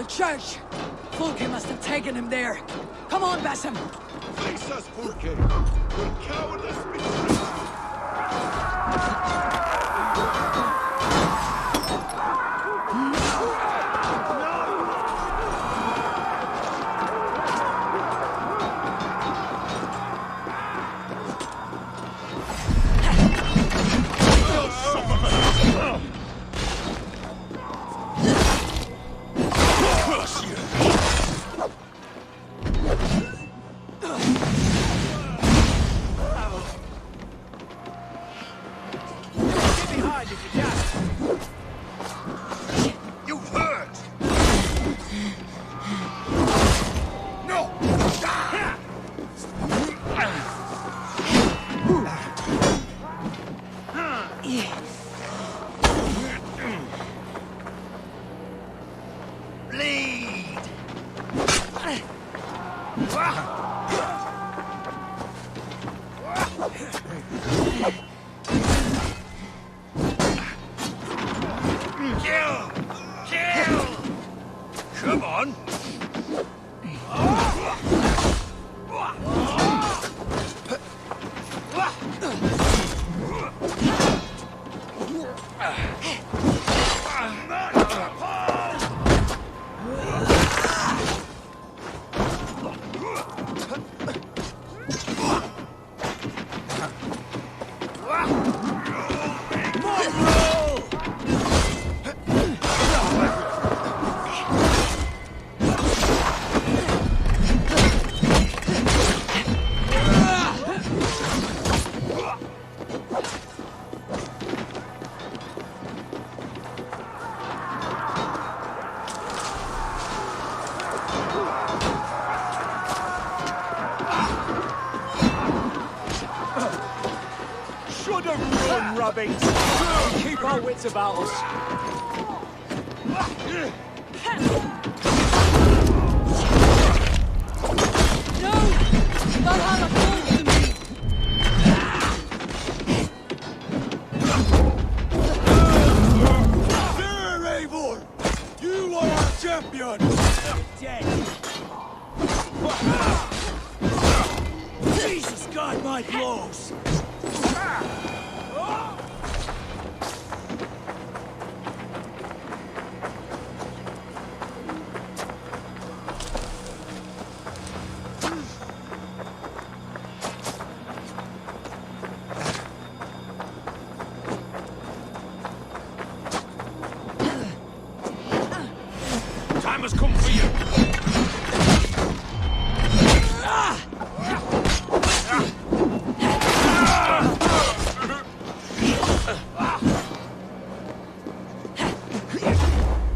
The church! Fulke must have taken him there. Come on, Basim! Face us, Fulke! We're cowardice betrayed! Come on! Keep our wits about us. No! Valhalla calls to me! There, Eivor! You are our champion! Dead. Jesus, God, my blows! Time has come for you!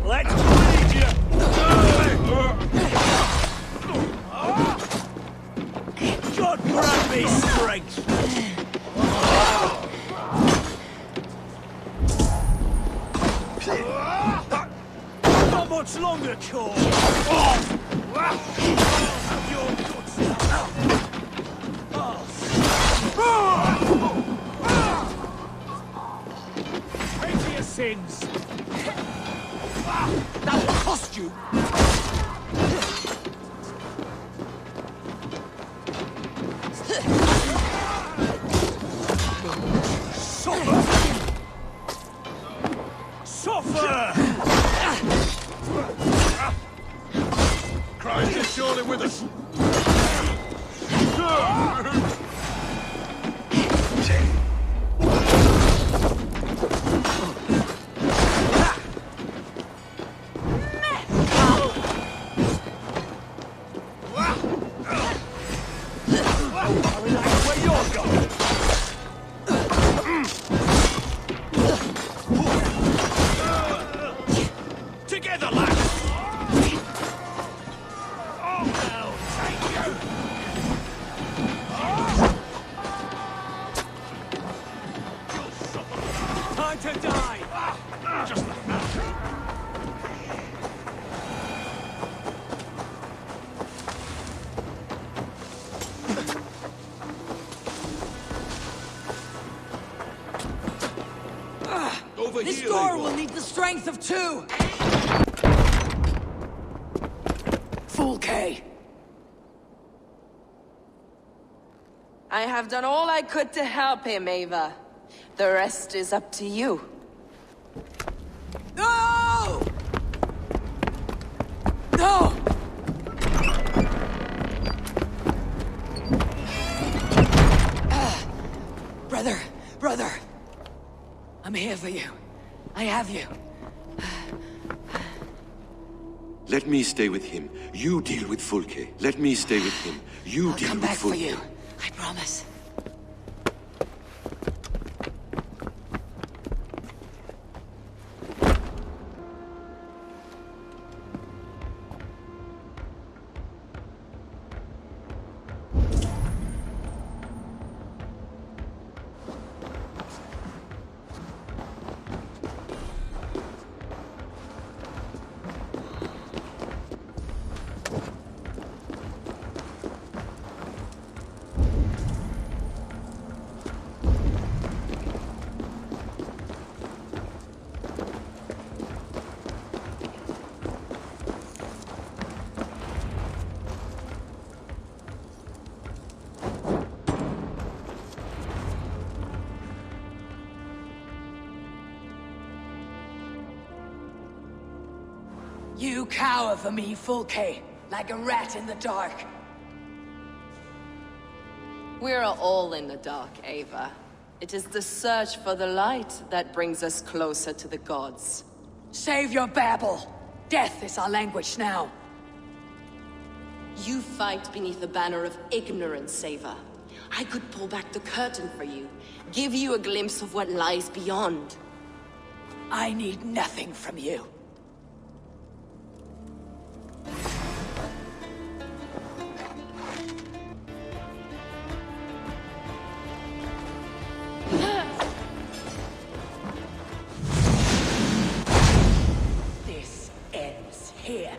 Let's bleed you! God grant me strength! Not much longer, Core! Have your guts now! Pay for your sins! That will cost you! Suffer! Suffer! Christ is surely with us! Where you're going? Together, lads! Oh, no, take you! Time to die! Just like that. Over This here, door Eivor. will need the strength of two! Fulke. I have done all I could to help him, Ava. The rest is up to you. No! No! Brother. I'm here for you. I have you. Let me stay with him. You deal with Fulke. Let me stay with him. You I'll deal come with back Fulke. for you. I promise. You cower for me, Fulke, like a rat in the dark. We're all in the dark, Ava. It is the search for the light that brings us closer to the gods. Save your babble. Death is our language now. You fight beneath the banner of ignorance, Ava. I could pull back the curtain for you, give you a glimpse of what lies beyond. I need nothing from you. This ends here.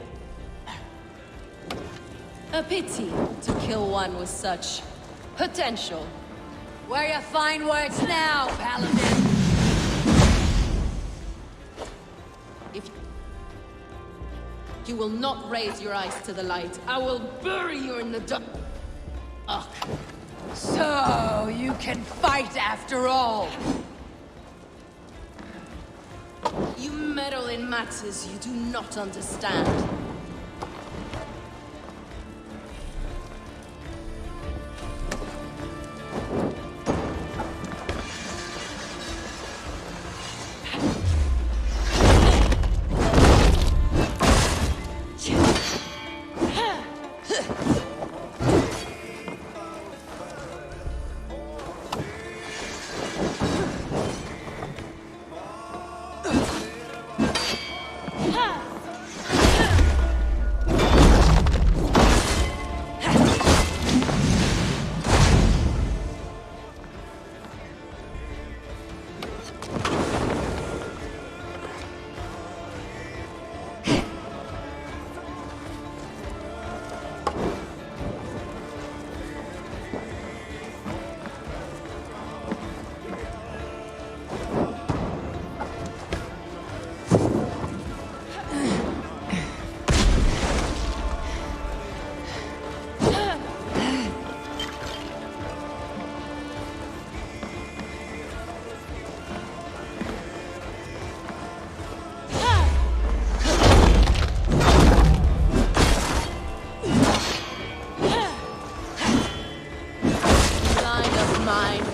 A pity to kill one with such potential. Where your fine words now, Paladin? If you will not raise your eyes to the light, I will bury you in the dark. So, you can fight after all. You meddle in matters you do not understand.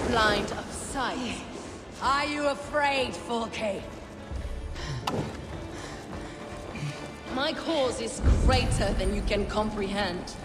Blind of sight. Are you afraid, Fulke? My cause is greater than you can comprehend.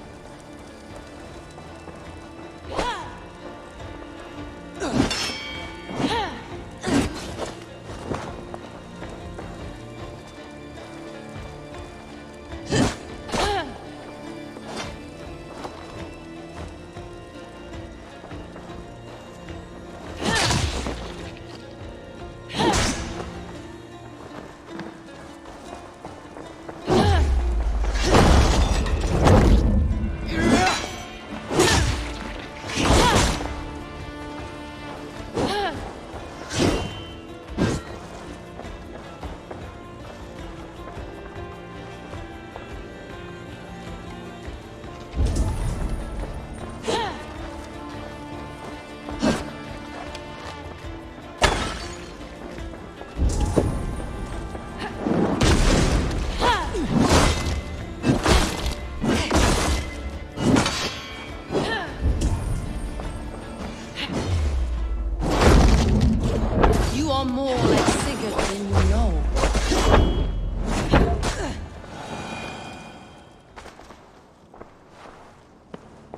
more like Sigurd than you know.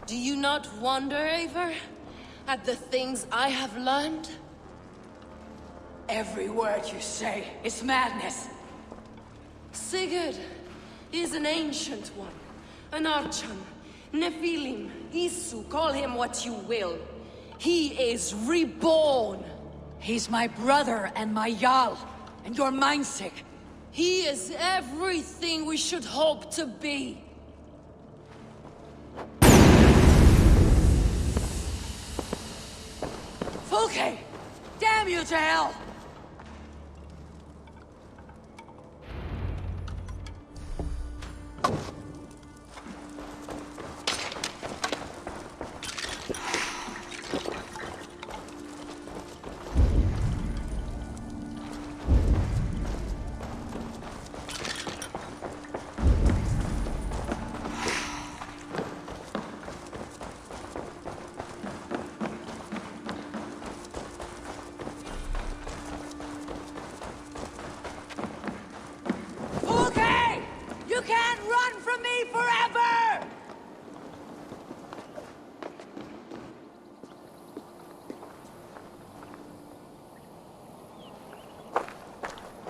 Do you not wonder, Eivor, at the things I have learned? Every word you say is madness. Sigurd is an ancient one. An Archon, Nephilim, Isu, call him what you will. He is reborn. He's my brother and my Jarl, and you're mindsick. He is everything we should hope to be. Fulke! Damn you to hell! Fulke! You can't run from me forever!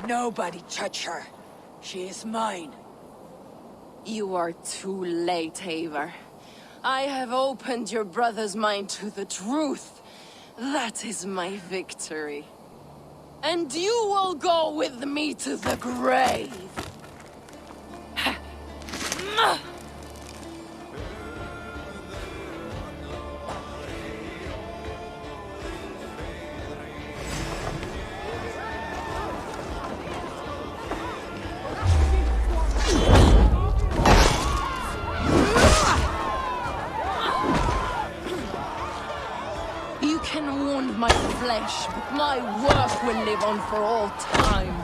Nobody touch her. She is mine. You are too late, Eivor. I have opened your brother's mind to the truth. That is my victory. And you will go with me to the grave. You can wound my flesh, but my work will live on for all time.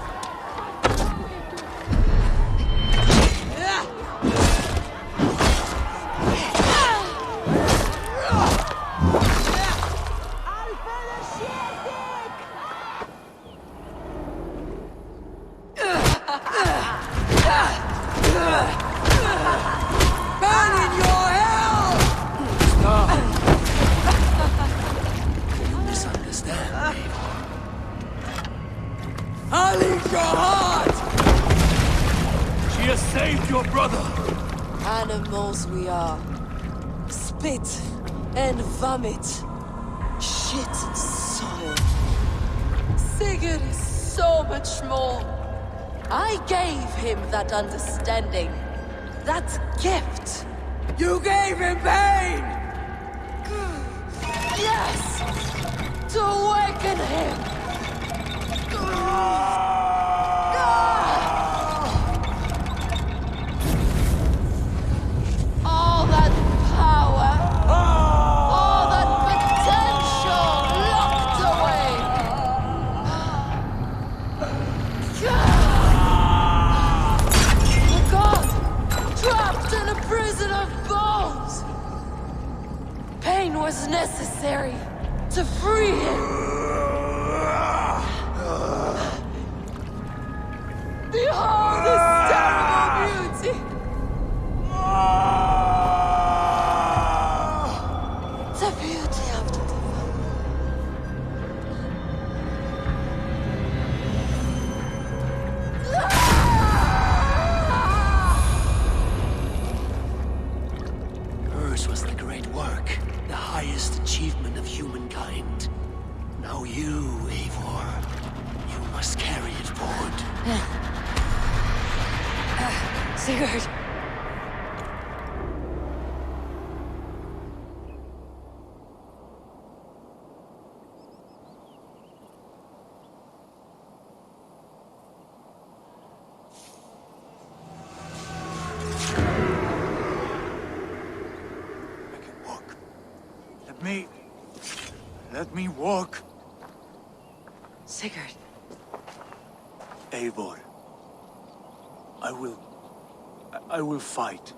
Burn in your hell! You misunderstand, I'll eat your heart! She has saved your brother. Animals we are. Spit and vomit. Shit and soul. Sigurd is so much more. I gave him that understanding. That gift. You gave him pain! Yes! To awaken him! All that power, all that potential locked away! A god trapped in a prison of bones! Pain was necessary to free him! Behold this terrible beauty! The beauty of the divine. Hers was the great work, the highest achievement of humankind. Now you, Eivor, you must carry it forward. Sigurd! I can walk. Let me walk. Sigurd. Eivor. I will fight.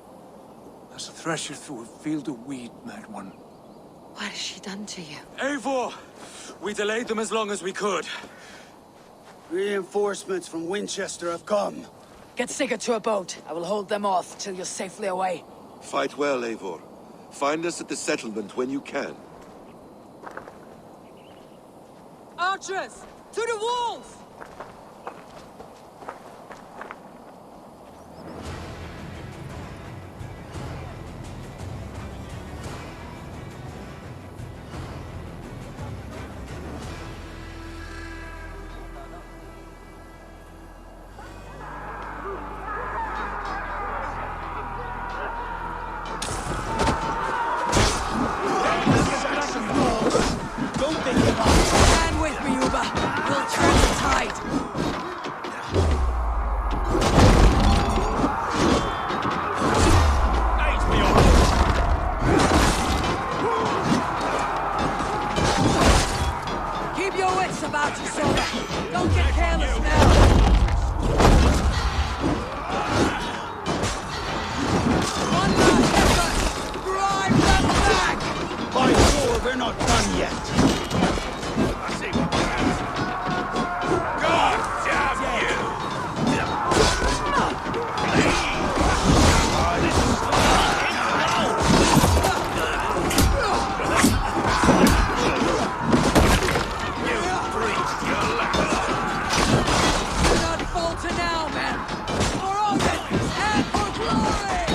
As a thresher through a field of wheat, mad one. What has she done to you? Eivor! We delayed them as long as we could. Reinforcements from Winchester have come. Get Sigurd to a boat. I will hold them off till you're safely away. Fight well, Eivor. Find us at the settlement when you can. Archers! To the walls! Stand with me, Uba. We'll turn the tide. Keep your wits about you, Soda. Don't get careless now. One last effort. Drive them back. By Thor, we're not done yet. Not falter now, men. For Odin and for glory.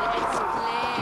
Let's play.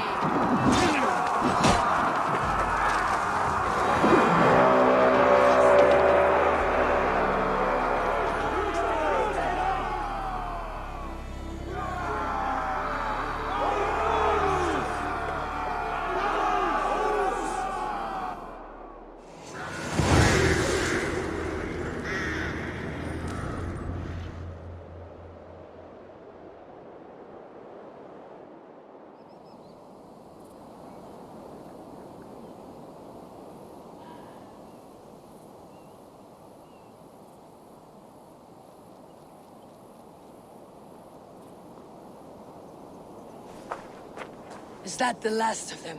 Is that the last of them?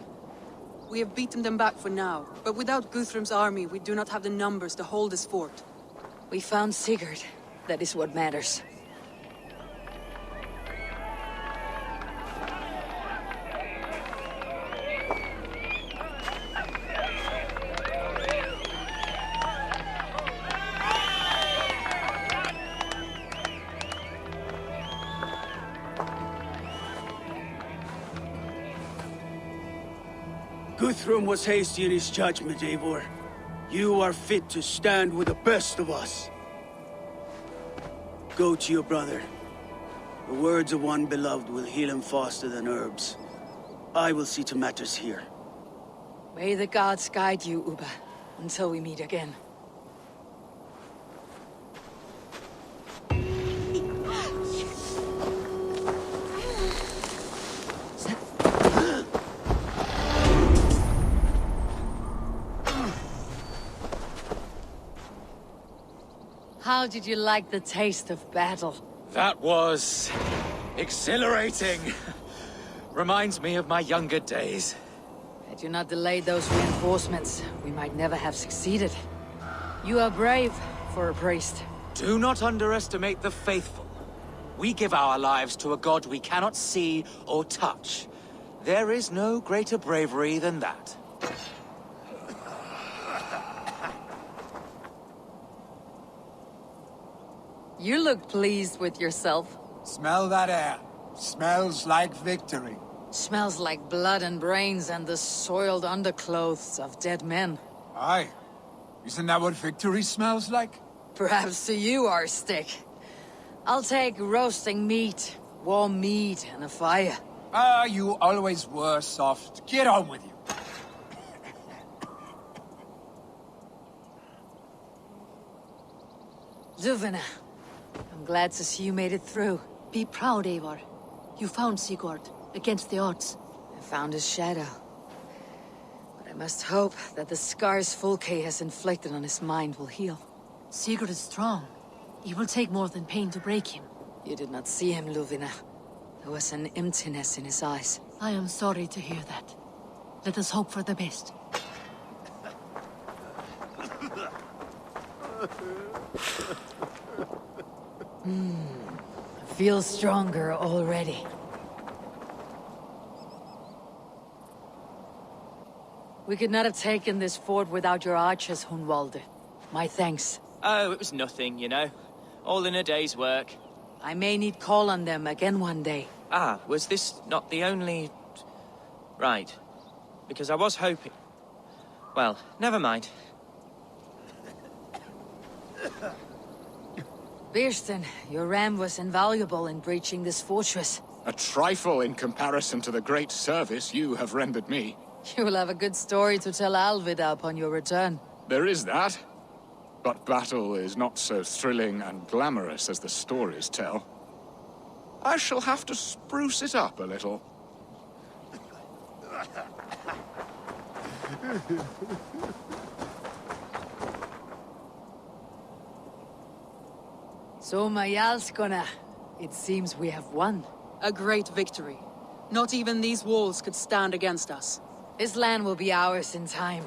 We have beaten them back for now, but without Guthrum's army, we do not have the numbers to hold this fort. We found Sigurd. That is what matters. Guthrum was hasty in his judgment, Eivor. You are fit to stand with the best of us. Go to your brother. The words of one beloved will heal him faster than herbs. I will see to matters here. May the gods guide you, Uba, until we meet again. How did you like the taste of battle? That was exhilarating. Reminds me of my younger days. Had you not delayed those reinforcements, we might never have succeeded. You are brave for a priest. Do not underestimate the faithful. We give our lives to a god we cannot see or touch. There is no greater bravery than that. You look pleased with yourself. Smell that air. Smells like victory. Smells like blood and brains and the soiled underclothes of dead men. Aye. Isn't that what victory smells like? Perhaps to you, Arstick. I'll take roasting meat, warm meat, and a fire. Ah, you always were soft. Get on with you. Duvina, I'm glad to see you made it through. Be proud, Eivor. You found Sigurd, against the odds. I found his shadow. But I must hope that the scars Fulke has inflicted on his mind will heal. Sigurd is strong. It will take more than pain to break him. You did not see him, Luvina. There was an emptiness in his eyes. I am sorry to hear that. Let us hope for the best. Feel stronger already. We could not have taken this fort without your archers, Hunwalde. My thanks. Oh, it was nothing, you know. All in a day's work. I may need call on them again one day. Ah, was this not the only... Right. Because I was hoping... Well, never mind. Birsten, your ram was invaluable in breaching this fortress. A trifle in comparison to the great service you have rendered me. You will have a good story to tell Alvida upon your return. There is that. But battle is not so thrilling and glamorous as the stories tell. I shall have to spruce it up a little. So, Mayalskona, it seems we have won. A great victory. Not even these walls could stand against us. This land will be ours in time.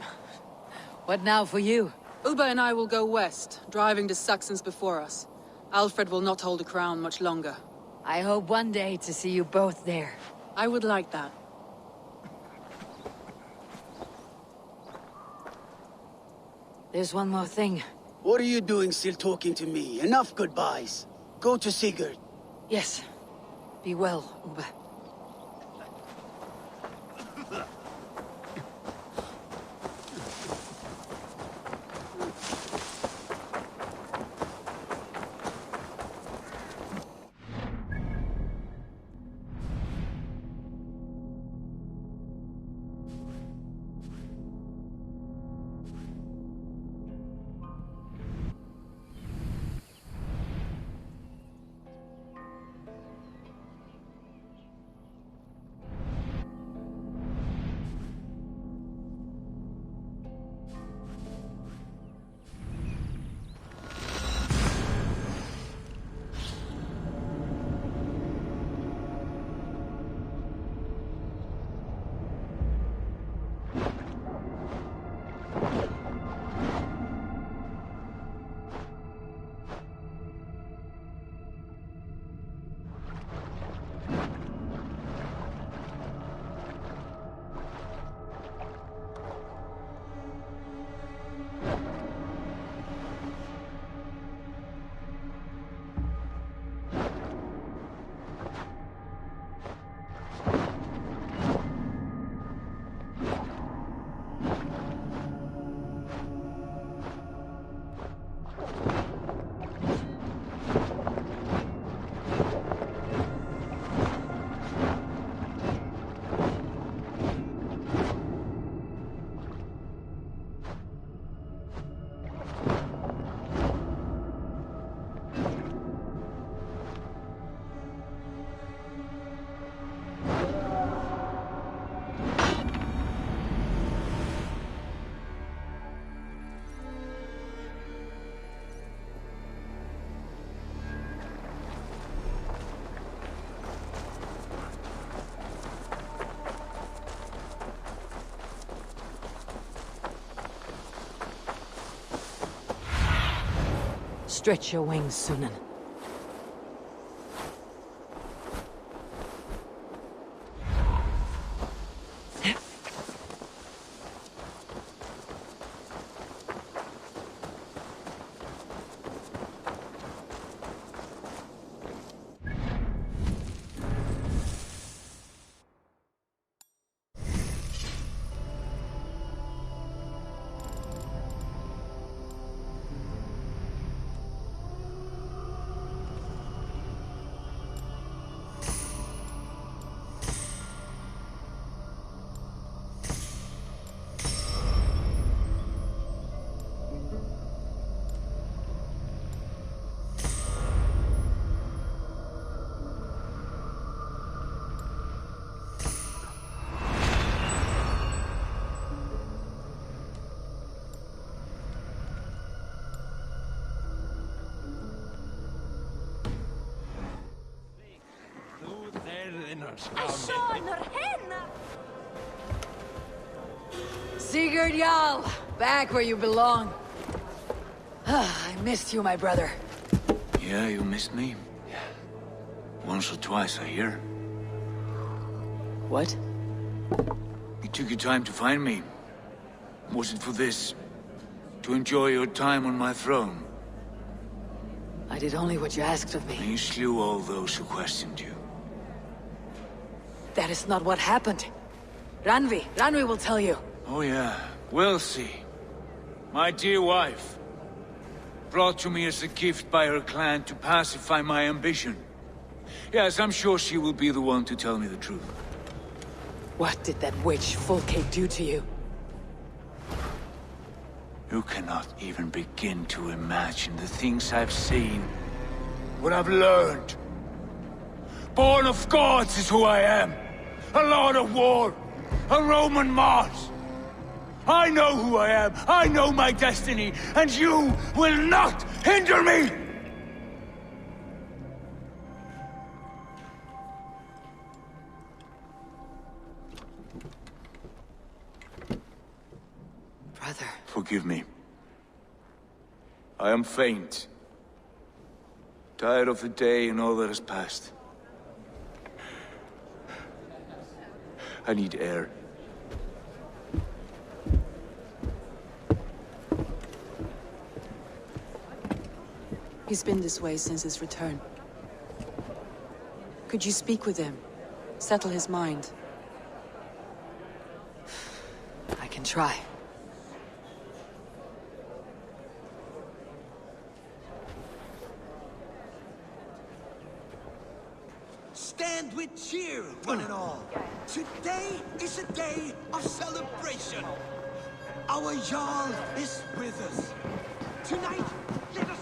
What now for you? Uba and I will go west, driving the Saxons before us. Alfred will not hold the crown much longer. I hope one day to see you both there. I would like that. There's one more thing. What are you doing still talking to me? Enough goodbyes. Go to Sigurd. Yes. Be well, Uba. Stretch your wings, Sunan. Sigurd Jarl, back where you belong. I missed you, my brother. Yeah, you missed me. Yeah. Once or twice, I hear. What? You took your time to find me. Was it for this? To enjoy your time on my throne? I did only what you asked of me. And you slew all those who questioned you. That is not what happened. Ranvi will tell you. Oh yeah, we'll see. My dear wife, brought to me as a gift by her clan to pacify my ambition. Yes, I'm sure she will be the one to tell me the truth. What did that witch Fulke do to you? You cannot even begin to imagine the things I've seen, what I've learned. Born of gods is who I am. A lord of war, a Roman Mars. I know who I am, I know my destiny, and you will not hinder me! Brother. Forgive me. I am faint. Tired of the day and all that has passed. I need air. He's been this way since his return. Could you speak with him? Settle his mind? I can try. Stand with cheer, one and all. Today is a day of celebration. Our Jarl is with us. Tonight, let us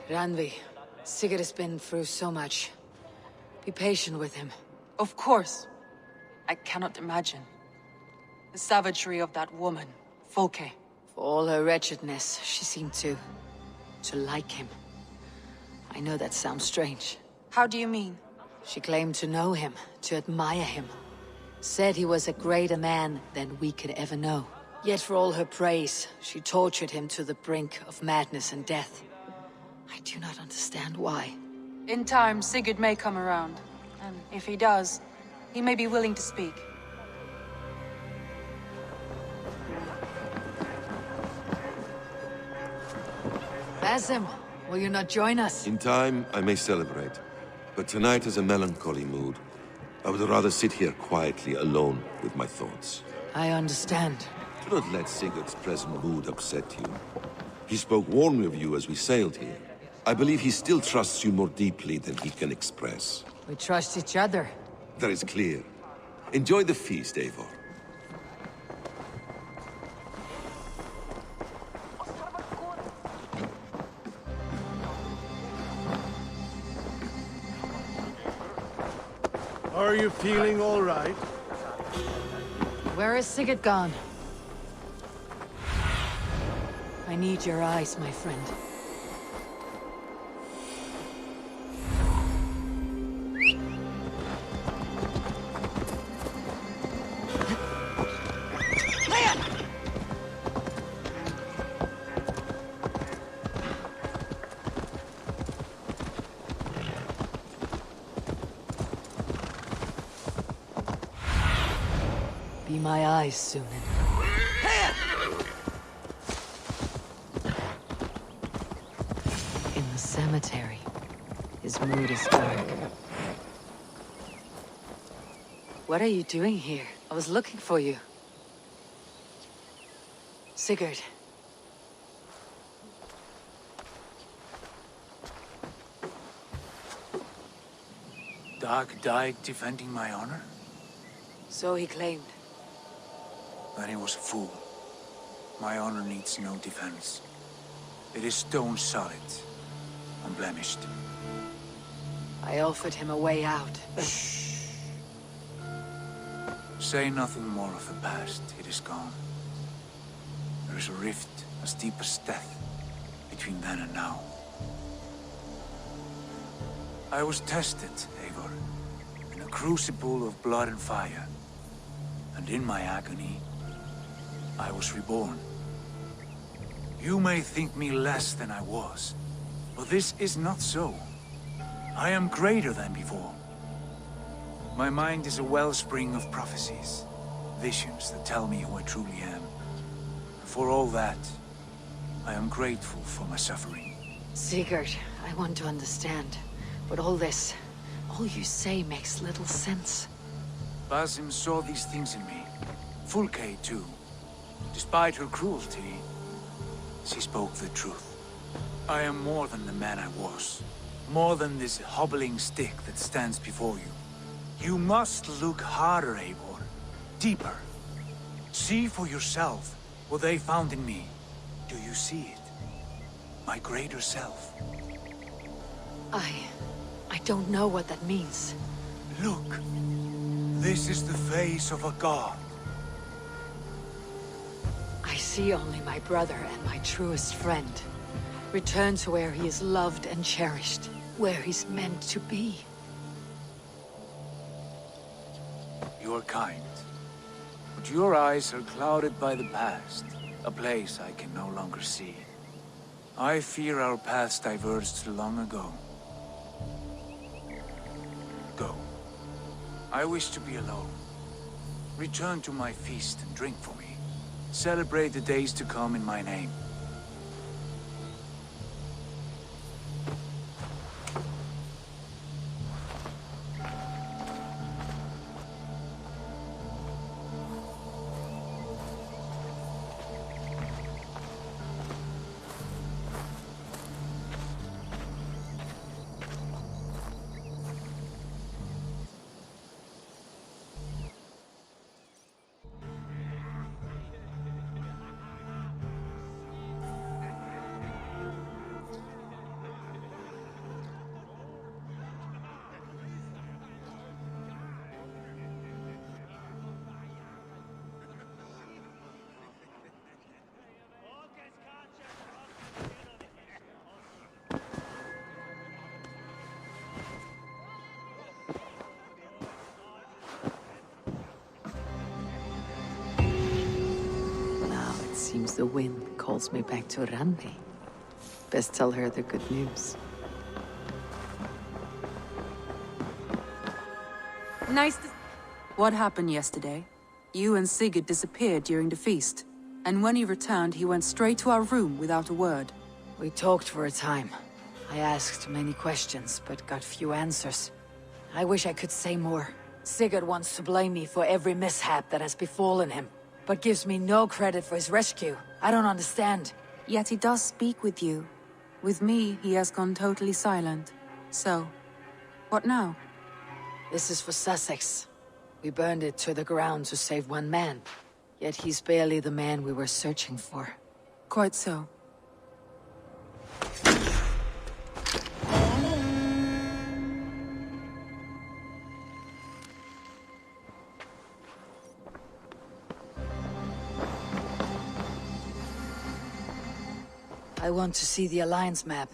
Ranvi, Sigurd has been through so much. Be patient with him. Of course. I cannot imagine. The savagery of that woman, Fulke. For all her wretchedness, she seemed to like him. I know that sounds strange. How do you mean? She claimed to know him, to admire him. Said he was a greater man than we could ever know. Yet for all her praise, she tortured him to the brink of madness and death. I do not understand why. In time, Sigurd may come around. And if he does, he may be willing to speak. Basim, will you not join us? In time, I may celebrate. But tonight is a melancholy mood. I would rather sit here quietly, alone with my thoughts. I understand. Do not let Sigurd's present mood upset you. He spoke warmly of you as we sailed here. I believe he still trusts you more deeply than he can express. We trust each other. That is clear. Enjoy the feast, Eivor. Are you feeling all right? Where is Sigurd gone? I need your eyes, my friend. Be my eyes, Sunan. In the cemetery, his mood is dark. What are you doing here? I was looking for you. Sigurd. Dag died defending my honor? So he claimed. Then he was a fool. My honor needs no defense. It is stone solid, unblemished. I offered him a way out. Say nothing more of the past. It is gone. There is a rift as deep as death between then and now. I was tested, Eivor, in a crucible of blood and fire. And in my agony, I was reborn. You may think me less than I was, but this is not so. I am greater than before. My mind is a wellspring of prophecies, visions that tell me who I truly am. For all that, I am grateful for my suffering. Sigurd, I want to understand. But all you say makes little sense. Basim saw these things in me. Fulke, too. Despite her cruelty, she spoke the truth. I am more than the man I was. More than this hobbling stick that stands before you. You must look harder, Eivor. Deeper. See for yourself what they found in me. Do you see it? My greater self. I don't know what that means. Look. This is the face of a god. I see only my brother and my truest friend. Return to where he is loved and cherished. Where he's meant to be. You are kind. But your eyes are clouded by the past. A place I can no longer see. I fear our paths diverged long ago. Go. I wish to be alone. Return to my feast and drink for me. Celebrate the days to come in my name. Seems the wind calls me back to Randi. Best tell her the good news. Nice to... What happened yesterday? You and Sigurd disappeared during the feast. And when he returned, he went straight to our room without a word. We talked for a time. I asked many questions, but got few answers. I wish I could say more. Sigurd wants to blame me for every mishap that has befallen him, but gives me no credit for his rescue. I don't understand. Yet he does speak with you. With me, he has gone totally silent. So, what now? This is for Sussex. We burned it to the ground to save one man. Yet he's barely the man we were searching for. Quite so. I want to see the Alliance map.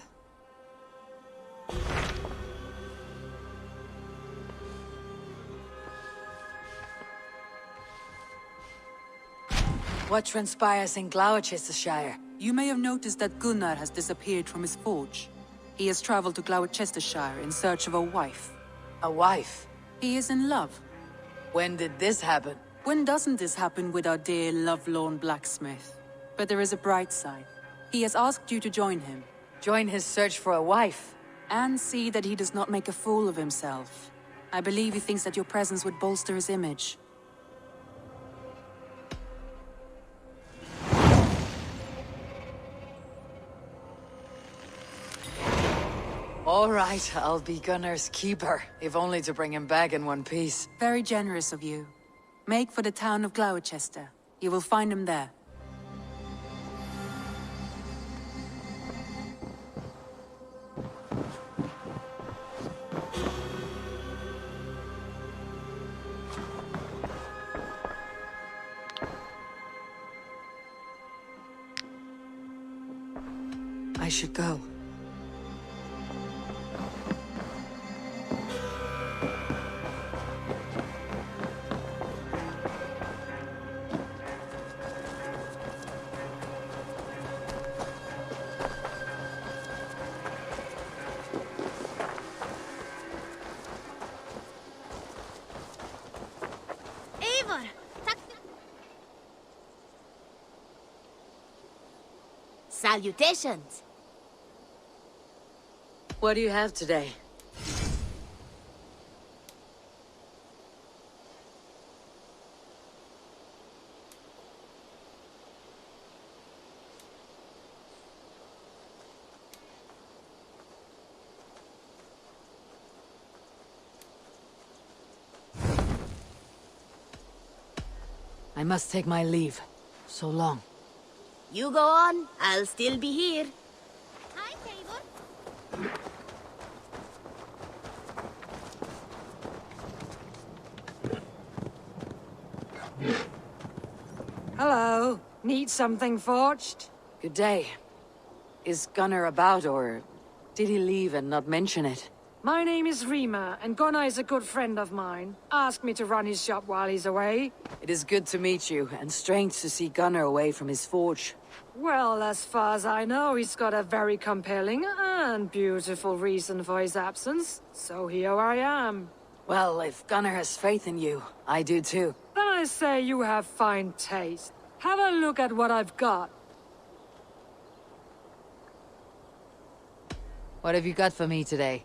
What transpires in Gloucestershire? You may have noticed that Gunnar has disappeared from his forge. He has traveled to Gloucestershire in search of a wife. A wife? He is in love. When did this happen? When doesn't this happen with our dear lovelorn blacksmith? But there is a bright side. He has asked you to join him. Join his search for a wife? And see that he does not make a fool of himself. I believe he thinks that your presence would bolster his image. All right, I'll be Gunnar's keeper, if only to bring him back in one piece. Very generous of you. Make for the town of Gloucester. You will find him there. should go. Eivor! Salutations! What do you have today? I must take my leave. So long. You go on, I'll still be here. Hi, Eivor. Hello. Need something forged? Good day. Is Gunnar about, or did he leave and not mention it? My name is Rima, and Gunnar is a good friend of mine. Asked me to run his shop while he's away. It is good to meet you, and strange to see Gunnar away from his forge. Well, as far as I know, he's got a very compelling and beautiful reason for his absence. So here I am. Well, if Gunnar has faith in you, I do too. Then I say you have fine taste. Have a look at what I've got. What have you got for me today?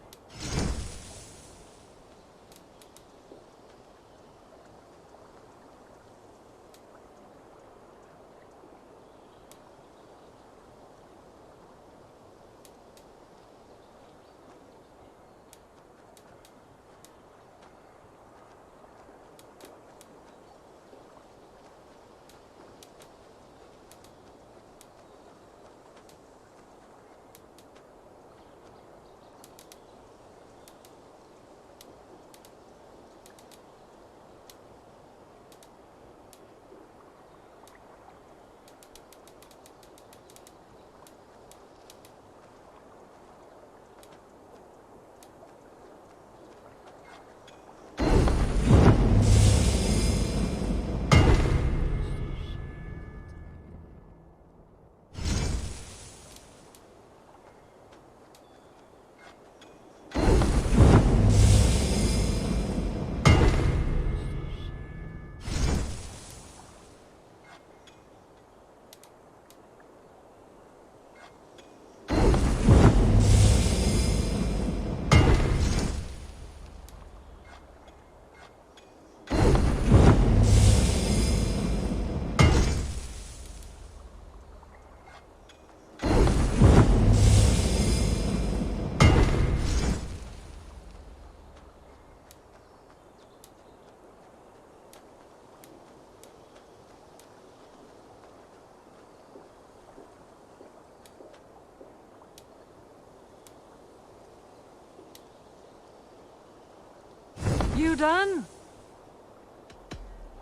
You done?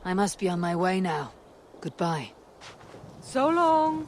I must be on my way now. Goodbye. So long.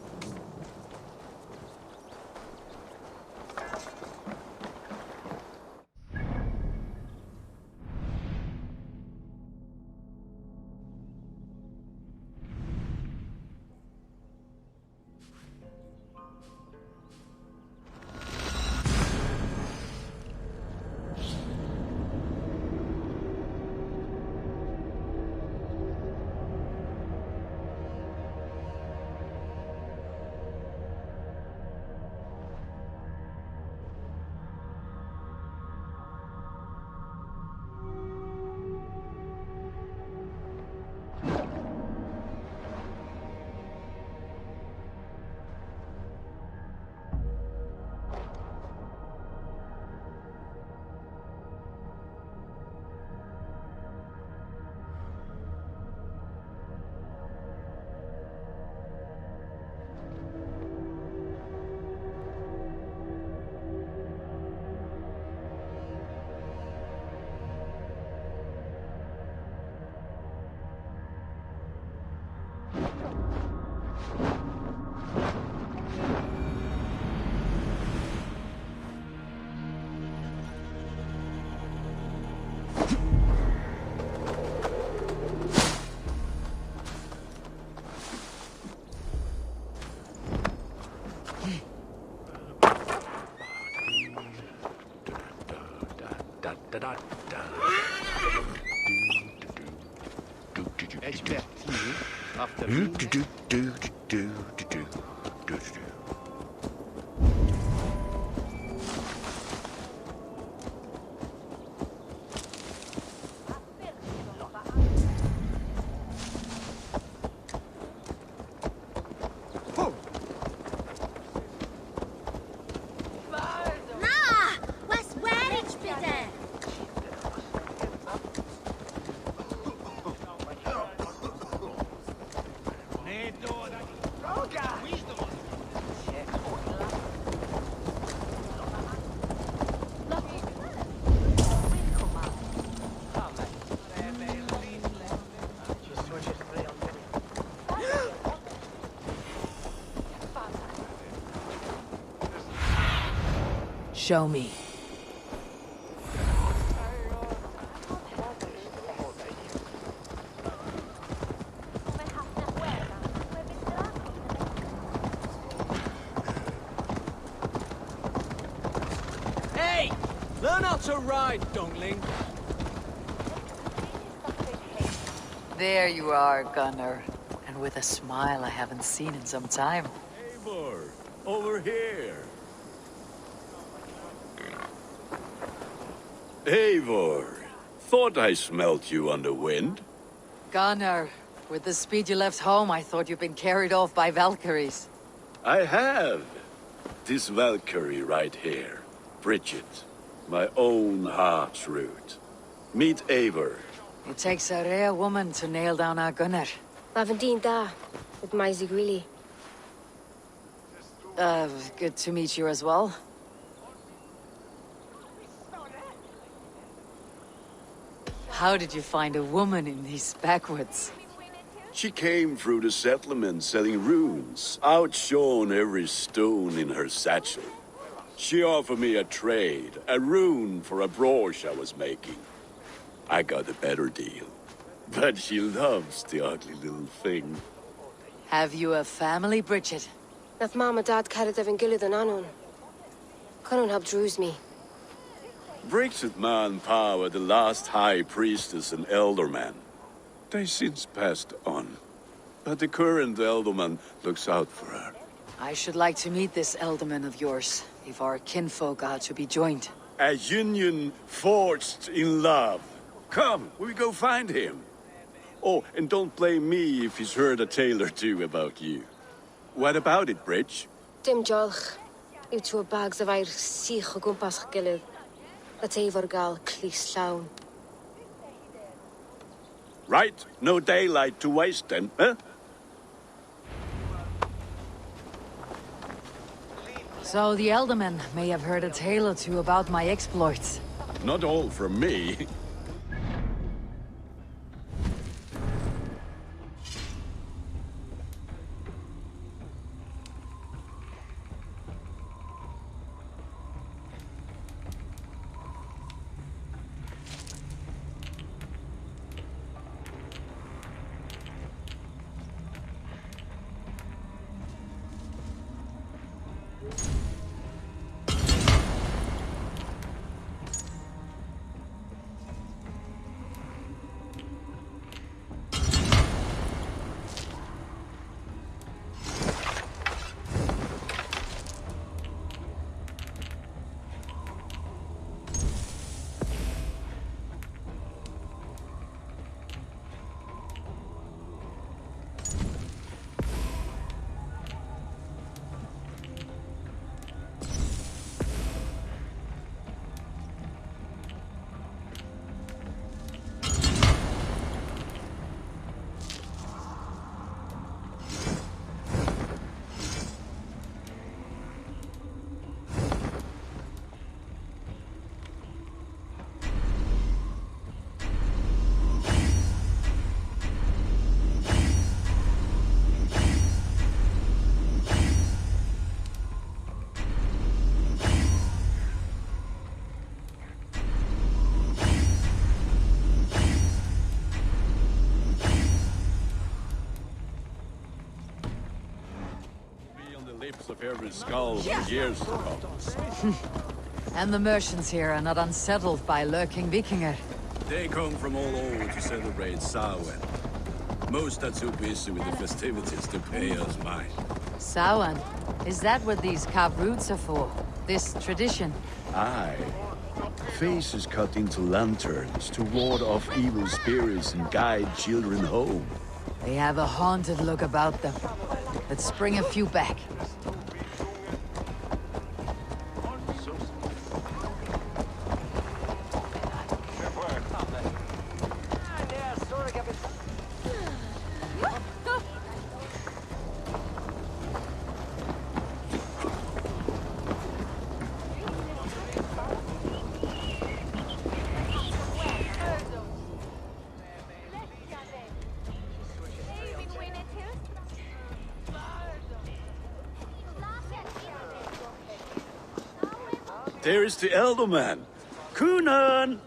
Show me. Hey! Learn how to ride, Dongling. There you are, Gunnar. And with a smile I haven't seen in some time. Eivor, over here. Eivor, thought I smelt you on the wind. Gunnar, with the speed you left home, I thought you'd been carried off by Valkyries. I have. This Valkyrie right here. Bridget. My own heart's root. Meet Eivor. It takes a rare woman to nail down our Gunnar. Lavendine da, with my Zigwili. Good to meet you as well. How did you find a woman in these backwoods? She came through the settlement selling runes, outshone every stone in her satchel. She offered me a trade, a rune for a brooch I was making. I got a better deal. But she loves the ugly little thing. Have you a family, Bridget? Naf mama dad carried even gilid an anun. Cannon help druise me. Bridget man Pa were the last high priestess and elderman. They since passed on. But the current elderman looks out for her. I should like to meet this elderman of yours, if our kinfolk are to be joined. A union forged in love. Come, we go find him. Oh, and don't blame me if he's heard a tale or two about you. What about it, Bridge? Dim jolch. You two bags of air sich o gwmpas gilid. That's Eivor gal clis llawn. Right, no daylight to waste then, huh? So the Elderman may have heard a tale or two about my exploits. Not all from me. Of every skull for years to come. And the merchants here are not unsettled by lurking Vikinger. They come from all over to celebrate Samhain. Most are too busy with the festivities to pay us mind. Samhain? Is that what these carved roots are for? This tradition? Aye. Faces cut into lanterns to ward off evil spirits and guide children home. They have a haunted look about them. Let's bring a few back. There is the elder man. Kunan!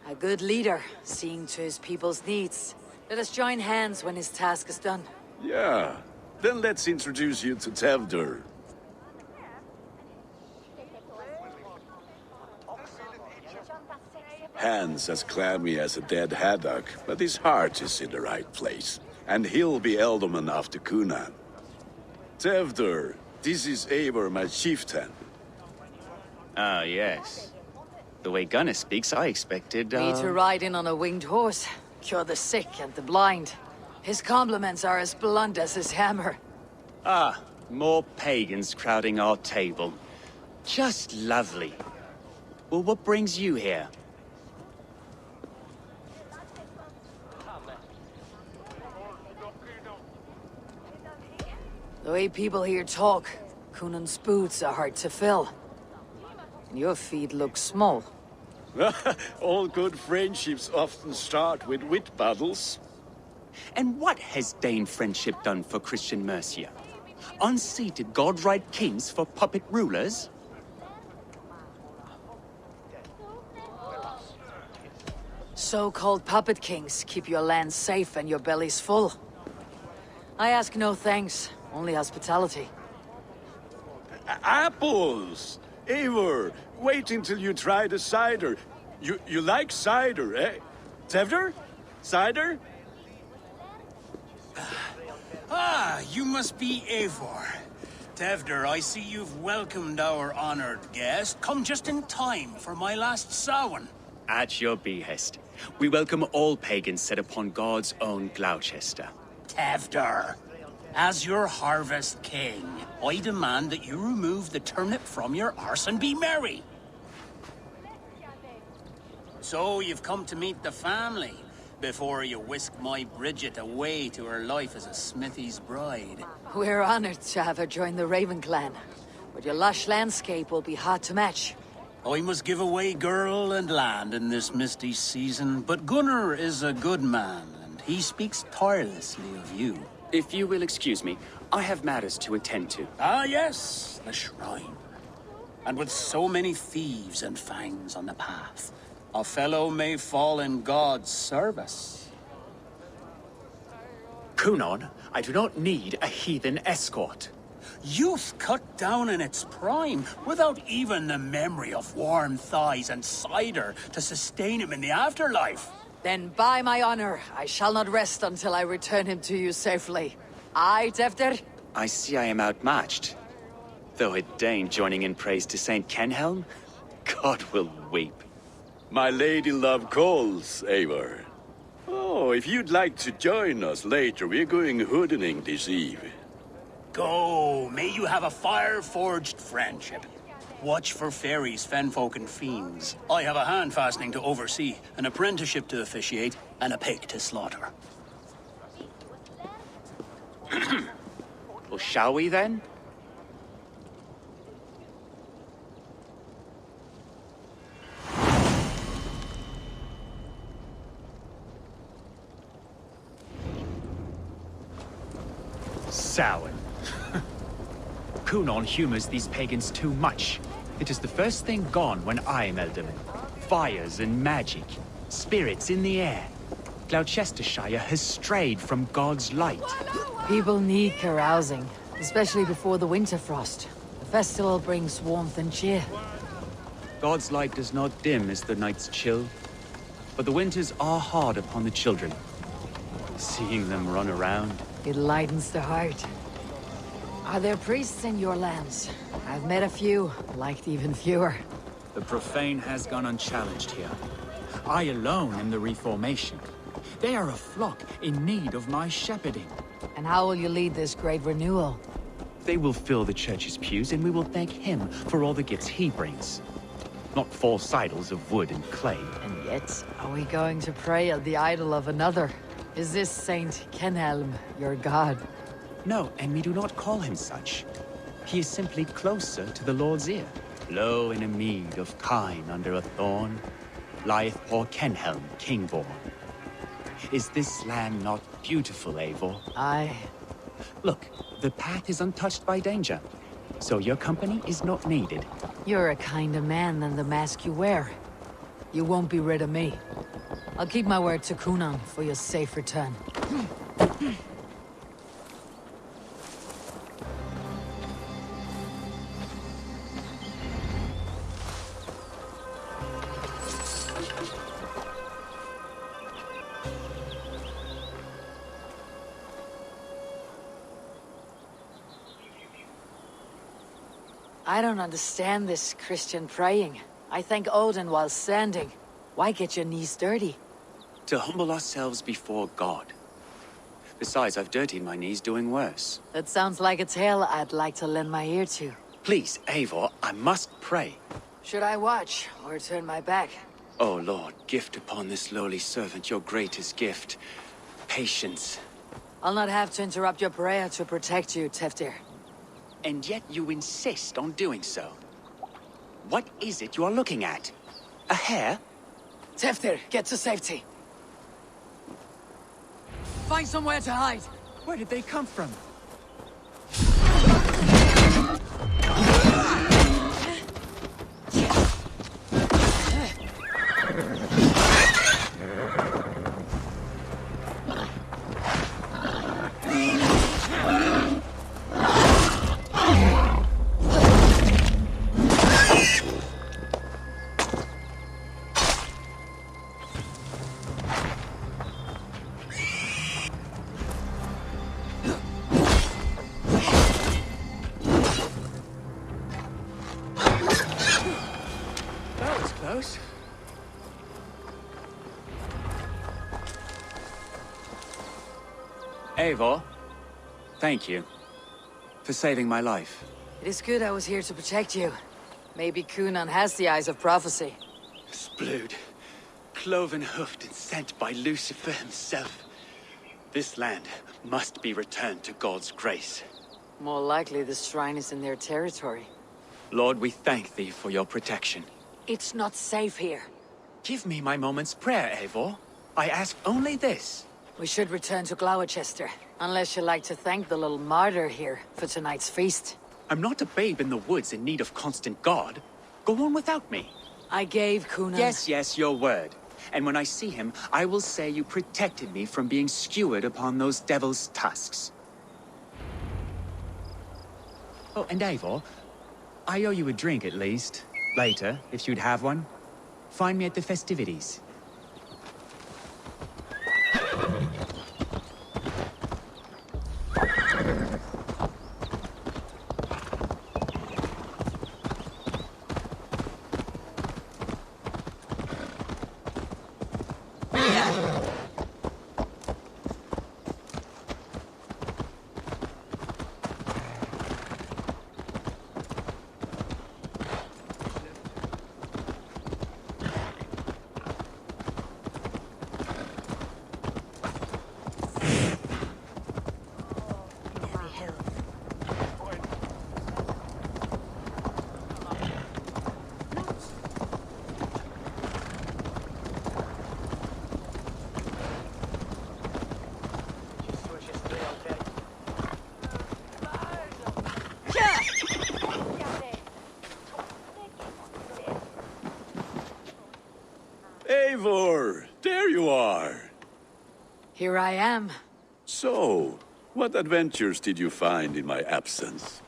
A good leader, seeing to his people's needs. Let us join hands when his task is done. Yeah. Then let's introduce you to Tevdur. Hands as clammy as a dead haddock, but his heart is in the right place. And he'll be Elderman after Kunan. Tevdur, this is Eivor, my chieftain. Ah, yes. The way Gunnar speaks, I expected, Me to ride in on a winged horse, cure the sick and the blind. His compliments are as blunt as his hammer. Ah, more pagans crowding our table. Just lovely. Well, what brings you here? The way people here talk, Kunan's boots are hard to fill. And your feet look small. All good friendships often start with wit battles. And what has Dane friendship done for Christian Mercia? Unseated godright kings for puppet rulers? So-called puppet kings keep your land safe and your bellies full. I ask no thanks, only hospitality. Apples! Eivor, wait until you try the cider. You like cider, eh? Tevdur? Cider? Ah, you must be Eivor. Tevdur, I see you've welcomed our honored guest. Come just in time for my last Samhain. At your behest. We welcome all pagans set upon God's own Gloucester. Tevdur, as your harvest king, I demand that you remove the turnip from your arse and be merry. So you've come to meet the family, before you whisk my Bridget away to her life as a smithy's bride. We're honored to have her join the Raven clan, but your lush landscape will be hard to match. I must give away girl and land in this misty season, but Gunnar is a good man, and he speaks tirelessly of you. If you will excuse me, I have matters to attend to. Ah, yes, the shrine. And with so many thieves and fangs on the path, a fellow may fall in God's service. Kunan, I do not need a heathen escort. Youth cut down in its prime, without even the memory of warm thighs and cider to sustain him in the afterlife. Then by my honor, I shall not rest until I return him to you safely. Aye, Tevdur? I see I am outmatched. Though a Dane joining in praise to Saint Kenhelm, God will weep. My lady love calls, Eivor. Oh, if you'd like to join us later, we're going hoodening this eve. Go, may you have a fire-forged friendship. Watch for fairies, fenfolk, and fiends. I have a hand fastening to oversee, an apprenticeship to officiate, and a pig to slaughter. Well, shall we then? Samhain. Kunan humors these pagans too much. It is the first thing gone when I am Elderman. Fires and magic. Spirits in the air. Gloucestershire has strayed from God's light. People need carousing. especially before the winter frost. The festival brings warmth and cheer. God's light does not dim as the nights chill, but the winters are hard upon the children. Seeing them run around. It lightens the heart. Are there priests in your lands? I've met a few, liked even fewer. The profane has gone unchallenged here. I alone am the Reformation. They are a flock in need of my shepherding. And how will you lead this great renewal? They will fill the church's pews, and we will thank him for all the gifts he brings. Not false idols of wood and clay. And yet, are we going to pray at the idol of another? Is this Saint Kenelm your god? No, and we do not call him such. He is simply closer to the Lord's ear. Low in a mead of kine under a thorn, lieth poor Kenhelm, king-born. Is this land not beautiful, Eivor? Aye. Look, the path is untouched by danger, so your company is not needed. You're a kinder man than the mask you wear. You won't be rid of me. I'll keep my word to Kunan for your safe return. I don't understand this Christian praying. I thank Odin while standing. Why get your knees dirty? To humble ourselves before God. Besides, I've dirtied my knees doing worse. That sounds like a tale I'd like to lend my ear to. Please, Eivor, I must pray. Should I watch, or turn my back? Oh Lord, gift upon this lowly servant your greatest gift. Patience. I'll not have to interrupt your prayer to protect you, Teftir. And yet you insist on doing so. What is it you are looking at? A hare? Teftir, get to safety. Find somewhere to hide. Where did they come from? Eivor, thank you for saving my life. It is good I was here to protect you. Maybe Kunan has the eyes of prophecy. Splood, cloven-hoofed and sent by Lucifer himself. This land must be returned to God's grace. More likely the shrine is in their territory. Lord, we thank thee for your protection. It's not safe here. Give me my moment's prayer, Eivor. I ask only this. We should return to Gloucester, unless you'd like to thank the little martyr here for tonight's feast. I'm not a babe in the woods in need of constant guard. Go on without me. I gave Kunan... Yes, your word. And when I see him, I will say you protected me from being skewered upon those devil's tusks. Oh, and Eivor, I owe you a drink at least. Later, if you'd have one. Find me at the festivities. Eivor, there you are. Here I am. So, What adventures did you find in my absence?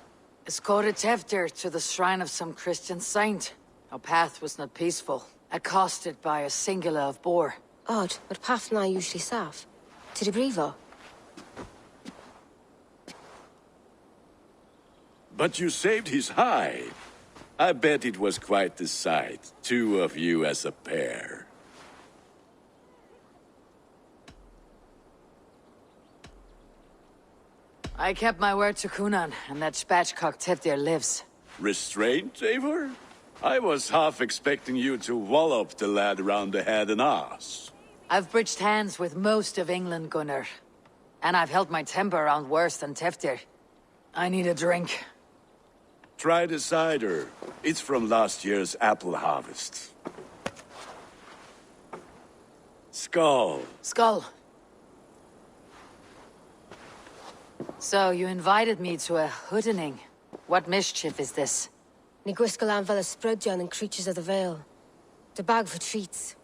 Escorted Teftir to the shrine of some Christian saint. Our path was not peaceful, accosted by a singular of boar. Odd, but path na usually safe. To the Brevo. But you saved his hide. I bet it was quite the sight, two of you as a pair. I kept my word to Kunan, and that spatchcock Teftir lives. Restraint, Eivor? I was half expecting you to wallop the lad around the head and ass. I've bridged hands with most of England, Gunnar. And I've held my temper around worse than Teftir. I need a drink. Try the cider. It's from last year's apple harvest. Skull. Skull. So, you invited me to a hoodening. What mischief is this? Ní gwisgal an fel Sprudjan and Creatures of the Vale. The bag for treats.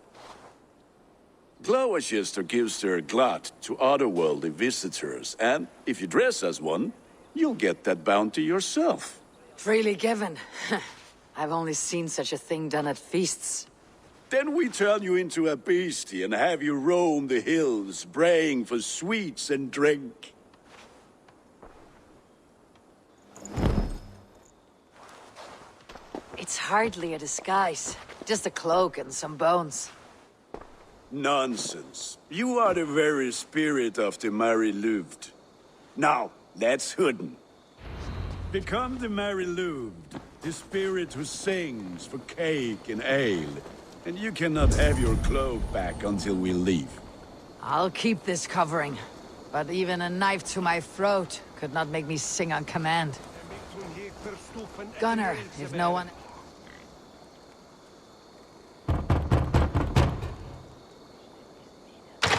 Glowachester gives their glut to otherworldly visitors, and if you dress as one, you'll get that bounty yourself. Freely given. I've only seen such a thing done at feasts. Then we turn you into a beastie and have you roam the hills, braying for sweets and drink. It's hardly a disguise. Just a cloak and some bones. Nonsense. You are the very spirit of the Mary Louved. Now, let's hooden. Become the Mary Louved, the spirit who sings for cake and ale. And you cannot have your cloak back until we leave. I'll keep this covering. But even a knife to my throat could not make me sing on command. Gunnar, if no one...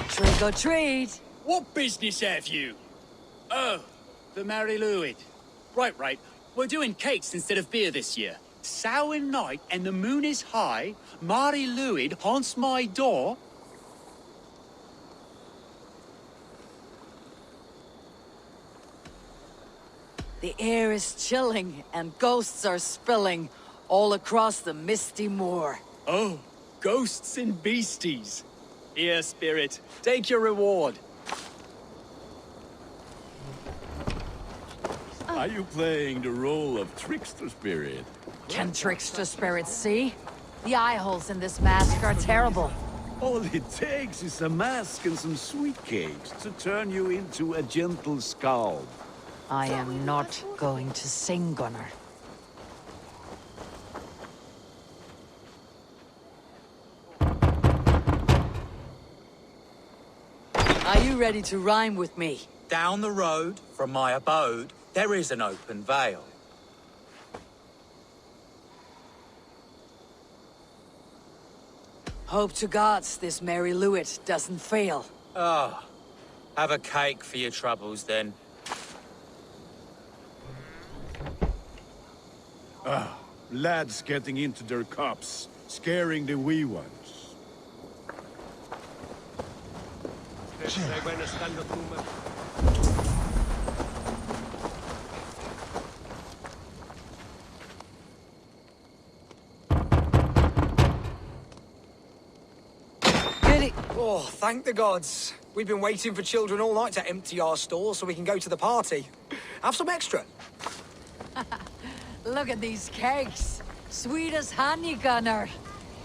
Trick or treat! What business have you? Oh, the Mary Louid. Right. We're doing cakes instead of beer this year. Samhain night and the moon is high. Mary Louid haunts my door. The air is chilling and ghosts are spilling all across the misty moor. Oh, ghosts and beasties. Here, spirit, take your reward. Are you playing the role of trickster spirit? Can trickster spirits see? The eye holes in this mask are terrible. All it takes is a mask and some sweet cakes to turn you into a gentle skull. I am not going to sing, Gunnar. Are you ready to rhyme with me? Down the road from my abode, there is an open vale. Hope to gods this Mary Louid doesn't fail. Ah, have a cake for your troubles then. Lads getting into their cups, scaring the wee ones. Oh, thank the gods. We've been waiting for children all night to empty our stores so we can go to the party. Have some extra. Look at these cakes. Sweet as honey, Gunnar.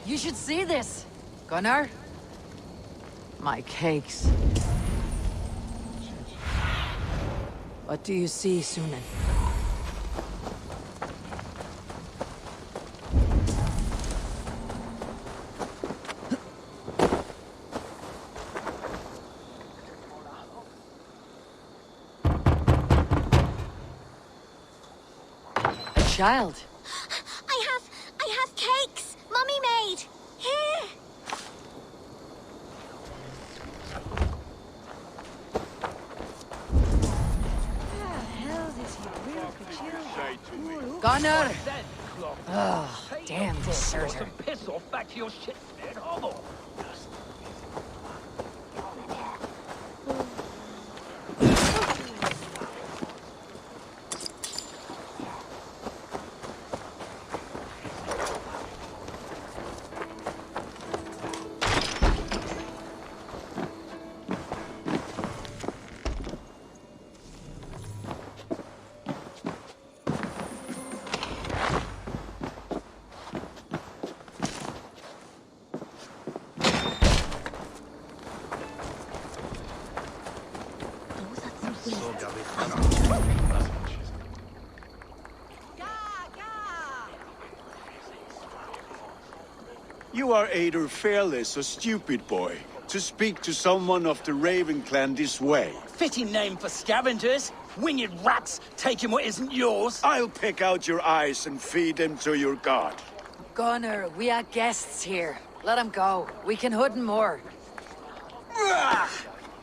You should see this. Gunnar? My cakes. What do you see, Sunan? A child. I have cakes. Mummy made. Here. Gunnar! Oh, damn deserter. Piss off back to your shit scared hovel. You are either fearless or stupid, boy, to speak to someone of the Raven clan this way. Fitting name for scavengers. Winged rats taking what isn't yours. I'll pick out your eyes and feed them to your god. Gunnar, we are guests here. Let him go. We can hood him more.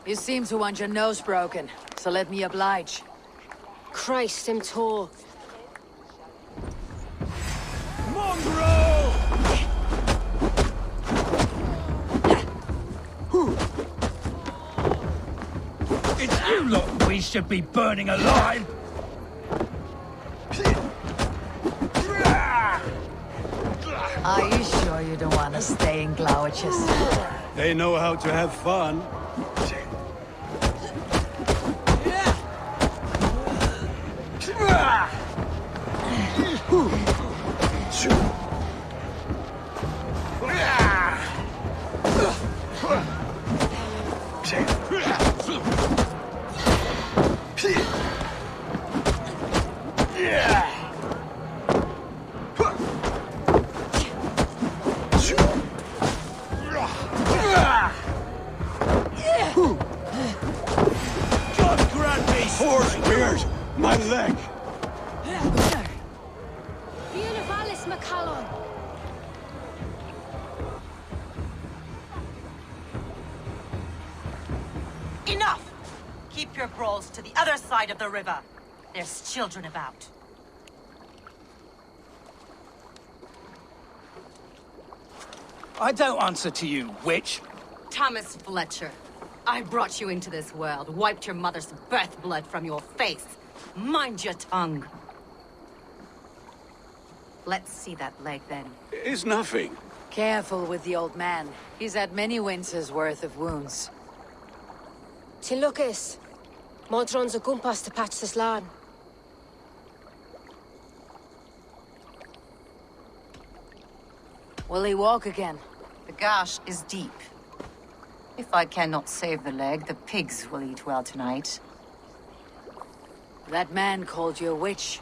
You seem to want your nose broken, so let me oblige. Christ, him tall. Mongrel! It's you lot we should be burning alive! Are you sure you don't want to stay in Glauchus? They know how to have fun. My leg! Enough! Keep your brawls to the other side of the river. There's children about. I don't answer to you, witch. Thomas Fletcher, I brought you into this world, wiped your mother's birth blood from your face. Mind your tongue. Let's see that leg, then. It's nothing. Careful with the old man. He's had many winters' worth of wounds. Tilukis. Modron's a gumpas to patch this land. Will he walk again? The gash is deep. If I cannot save the leg, the pigs will eat well tonight. That man called you a witch.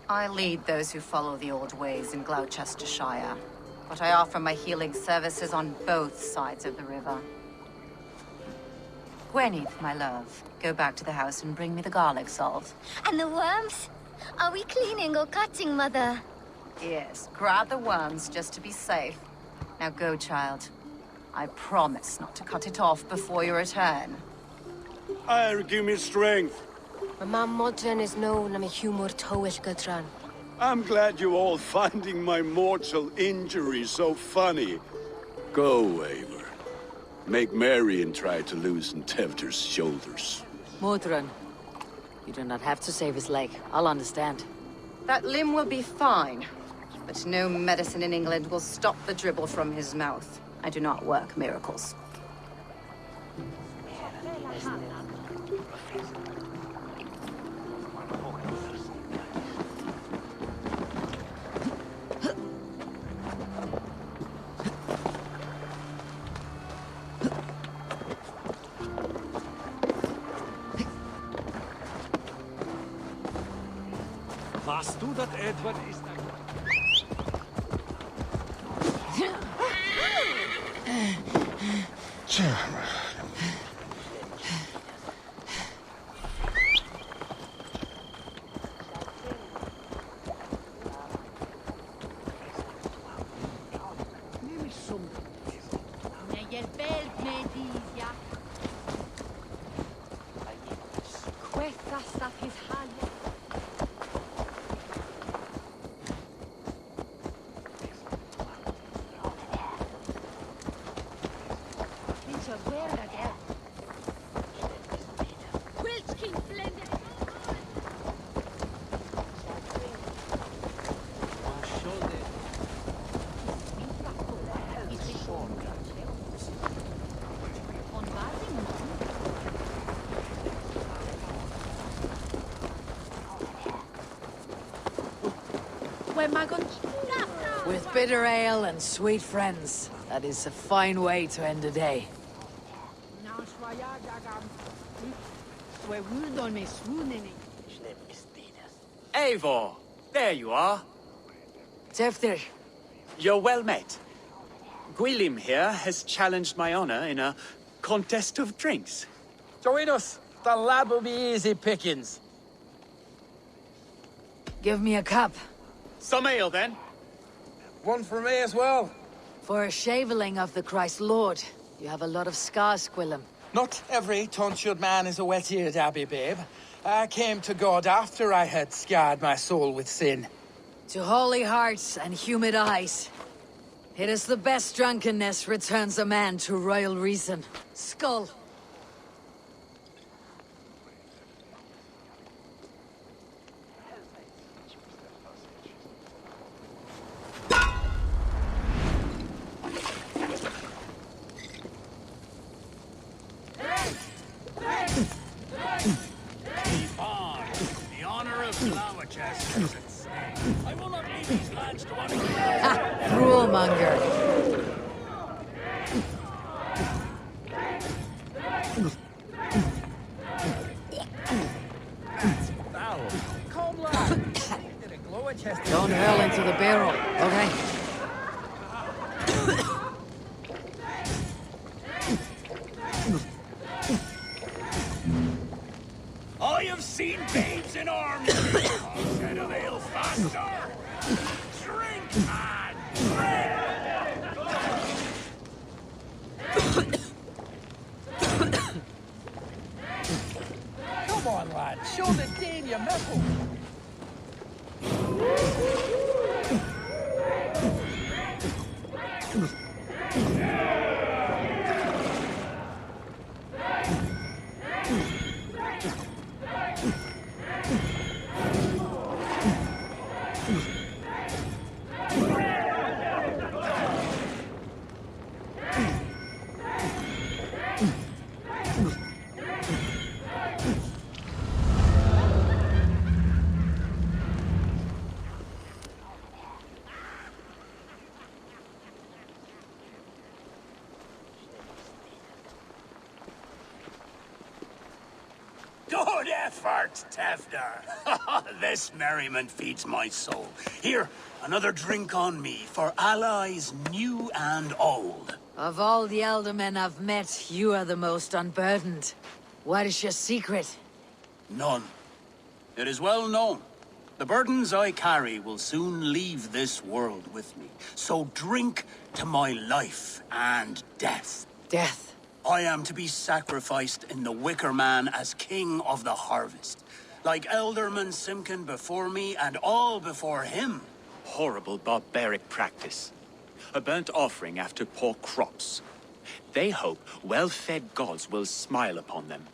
I lead those who follow the old ways in Gloucestershire, but I offer my healing services on both sides of the river. Gwyneth, my love, go back to the house and bring me the garlic salve. And the worms? Are we cleaning or cutting, Mother? Yes, grab the worms just to be safe. Now go, child. I promise not to cut it off before your return. Give me strength. My mam Modron is known I'm a humor toish Gudran. I'm glad you all finding my mortal injury so funny. Go, Eivor. Make merry and try to loosen Tevder's shoulders. Modron, you do not have to save his leg. I'll understand. That limb will be fine, but no medicine in England will stop the dribble from his mouth. I do not work miracles. Warst du dat Edward ist With bitter ale and sweet friends, that is a fine way to end a day. Eivor, there you are. Tefter, You're well met. Gwilym here has challenged my honor in a contest of drinks. Join us. The lad will be easy pickings. Give me a cup. Some ale, then. One for me as well. For a shaveling of the Christ Lord, you have a lot of scars, Gwilym. Not every tonsured man is a wet-eared abbey, babe. I came to God after I had scarred my soul with sin. To holy hearts and humid eyes. It is the best drunkenness returns a man to royal reason. Skull. The honor of Gloucester is at stake. I will not leave these lads to one Cruelmonger. Come, lad. Did a Gloucester. Don't hurl into the barrel, okay? I have seen babes in arms. Instead of ale faster. Drink, man, Come on, lad. Show the Dane your mettle. Good effort, Tevder. This merriment feeds my soul. Here, another drink on me for allies new and old. Of all the elder men I've met, you are the most unburdened. What is your secret? None. It is well known. The burdens I carry will soon leave this world with me. So drink to my life and death. Death? I am to be sacrificed in the Wicker Man as king of the harvest. Like Elderman Simkin before me and all before him. Horrible barbaric practice. A burnt offering after poor crops. They hope well-fed gods will smile upon them.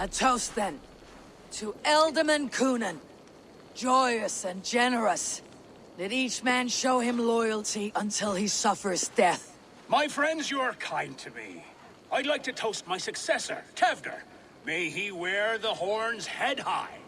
A toast, then. To Elderman Coonan. Joyous and generous. Let each man show him loyalty until he suffers death. My friends, you are kind to me. I'd like to toast my successor, Tevder. May he wear the horns head high.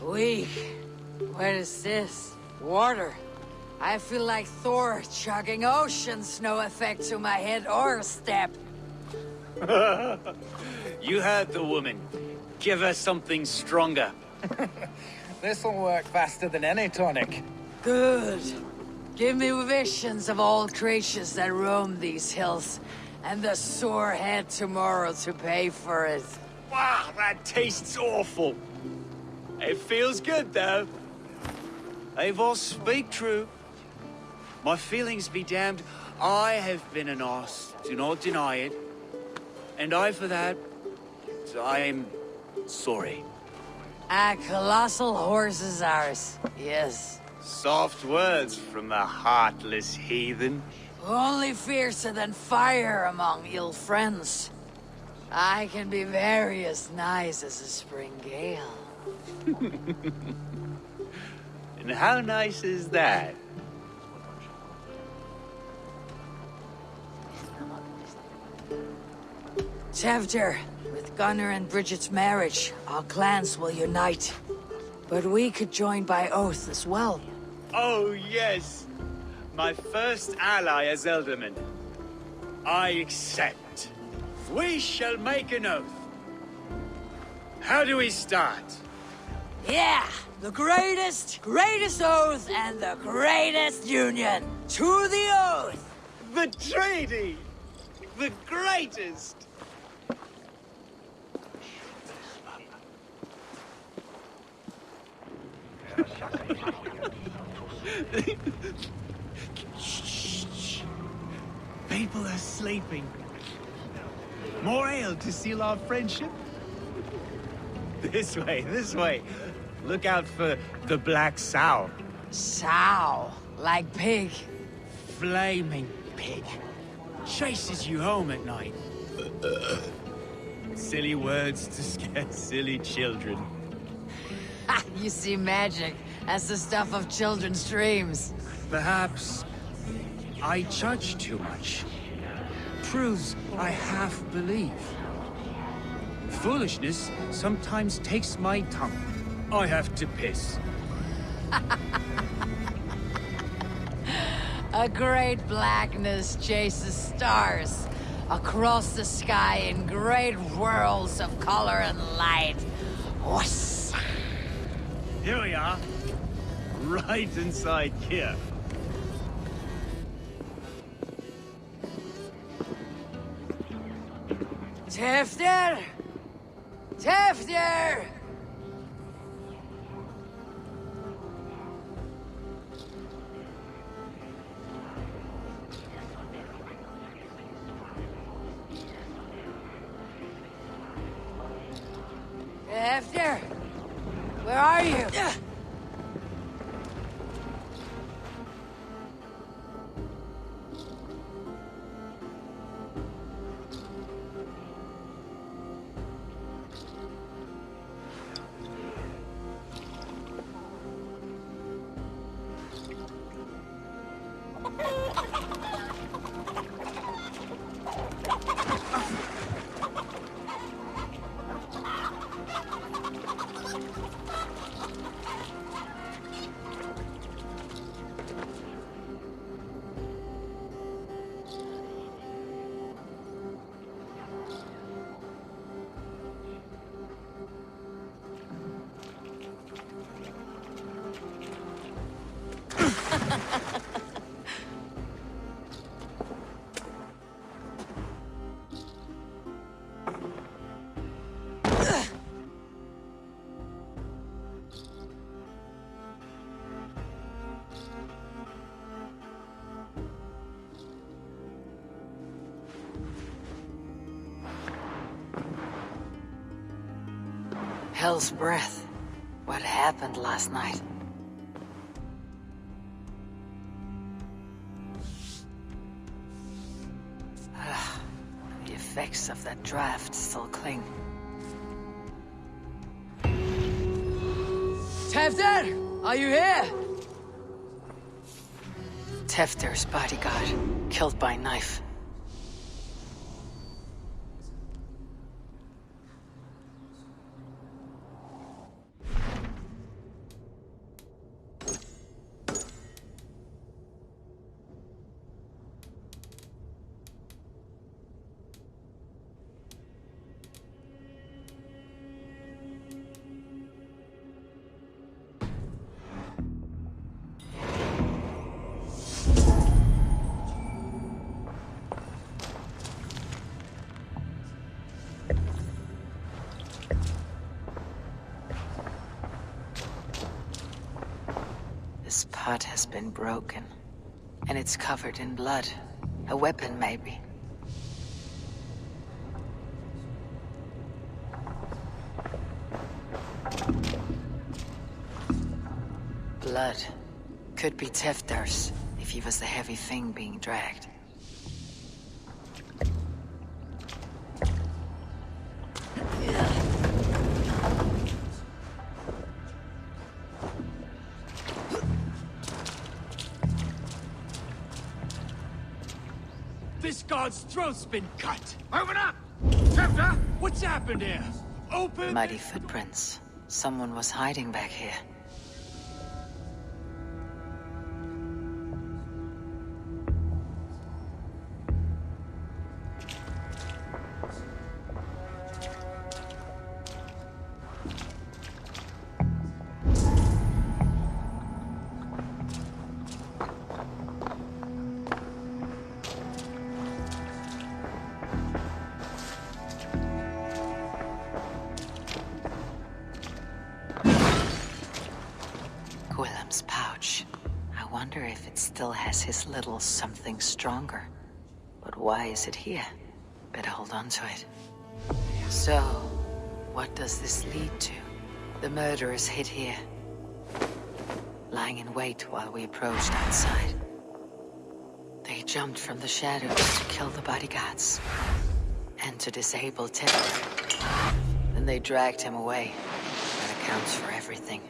Weak. What is this? Water. I feel like Thor chugging oceans. No effect to my head or step. You heard the woman. Give her something stronger. This'll work faster than any tonic. Good. Give me visions of all creatures that roam these hills, and the sore head tomorrow to pay for it. Wow, that tastes awful. It feels good, though. Eivor, speak true. My feelings be damned. I have been an arse. Do not deny it. And I, for that, I am sorry. A colossal horse is ours, yes. Soft words from the heartless heathen. Only fiercer than fire among ill friends. I can be very as nice as a spring gale. And how nice is that? Tevder, with Gunnar and Bridget's marriage, our clans will unite. But we could join by oath as well. Oh, yes. My first ally as Elderman. I accept. We shall make an oath. How do we start? Yeah! The greatest oath and the greatest union! To the oath! The treaty! The greatest! Shh. People are sleeping. More ale to seal our friendship? This way. Look out for the black sow. Sow? Like pig? Flaming pig. Chases you home at night. Silly words to scare silly children. Ha! You see magic. That's the stuff of children's dreams. Perhaps I judge too much. Proves I half believe. Foolishness sometimes takes my tongue. I have to piss. A great blackness chases stars across the sky in great whirls of color and light. Whoosh! Here we are. Right inside here. Tefter! Tefter! Tefter! Where are you? Hell's breath. What happened last night? The effects of that draft still cling. Tefter! Are you here? Tefter's bodyguard, killed by knife. This pot has been broken, and it's covered in blood. A weapon, maybe. Blood. Could be Tefder's, if he was the heavy thing being dragged. This god's throat's been cut! Open up! Tefder! What's happened here? Open! Muddy footprints. Someone was hiding back here. Gwillem's pouch. I wonder if it still has his little something stronger. But why is it here? Better hold on to it. So, what does this lead to? The murderers hid here, lying in wait while we approached outside. They jumped from the shadows to kill the bodyguards and to disable Tefder. Then they dragged him away. That accounts for everything.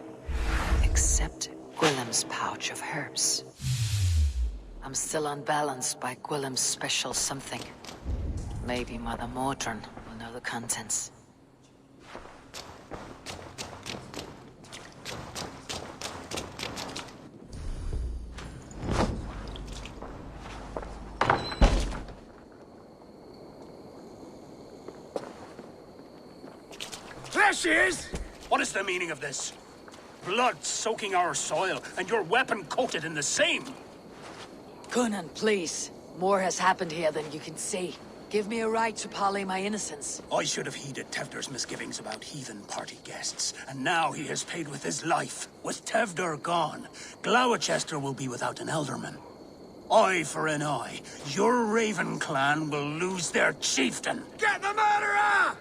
Except Gwillem's pouch of herbs. I'm still unbalanced by Gwillem's special something. Maybe Mother Mordrin will know the contents. There she is! What is the meaning of this? Blood soaking our soil, and your weapon coated in the same! Conan, please. More has happened here than you can see. Give me a right to parley my innocence. I should have heeded Tevder's misgivings about heathen party guests, and now he has paid with his life. With Tevder gone, Gloucester will be without an elderman. Eye for an eye. Your Raven clan will lose their chieftain. Get the murderer!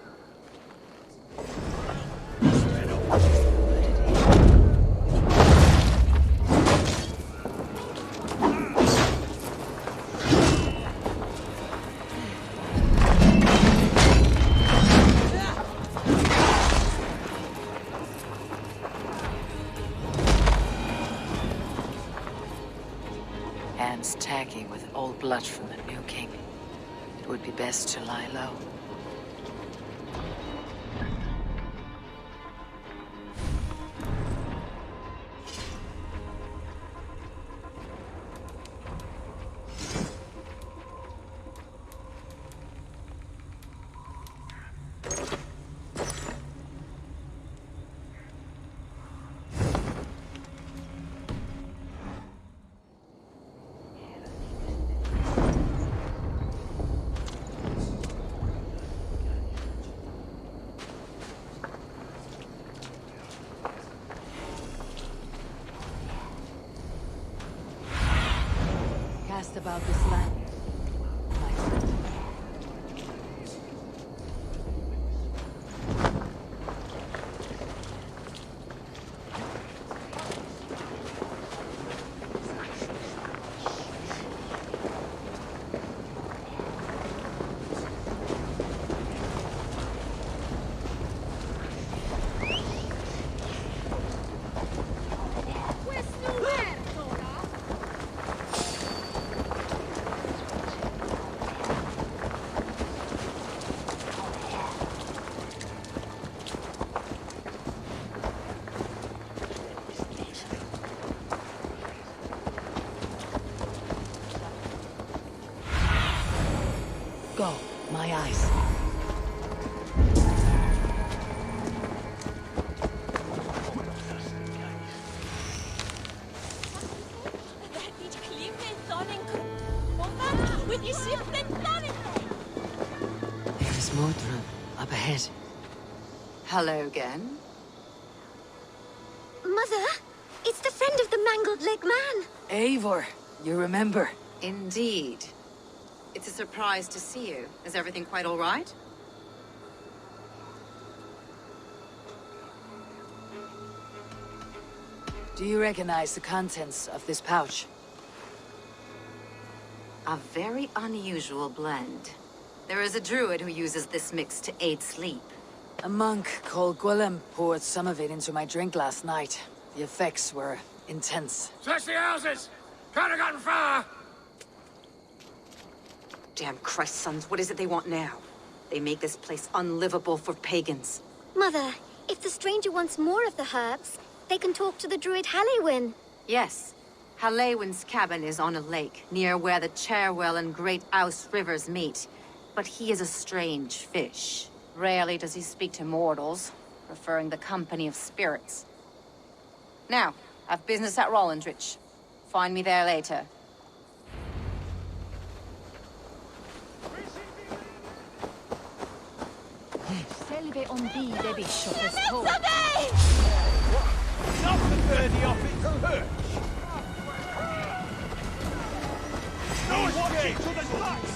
Hands taggy with old blood from the new king. It would be best to lie low. Cast about this land. Go, my eyes. There's Mordrin up ahead. Hello again. Mother? It's the friend of the mangled leg man. Eivor, you remember? Indeed. It's a surprise to see you. Is everything quite all right? Do you recognize the contents of this pouch? A very unusual blend. There is a druid who uses this mix to aid sleep. A monk called Gwilym poured some of it into my drink last night. The effects were intense. Search the houses! Can't have gotten far! Damn Christ, sons, what is it they want now? They make this place unlivable for pagans. Mother, if the stranger wants more of the herbs, they can talk to the druid Halewyn. Yes. Halewyn's cabin is on a lake, near where the Cherwell and Great Ouse rivers meet. But he is a strange fish. Rarely does he speak to mortals, preferring the company of spirits. Now, I've business at Rollindrich. Find me there later. Selve on thee, the bishop has told. Not the birdie off its perch! No watching to the nuts!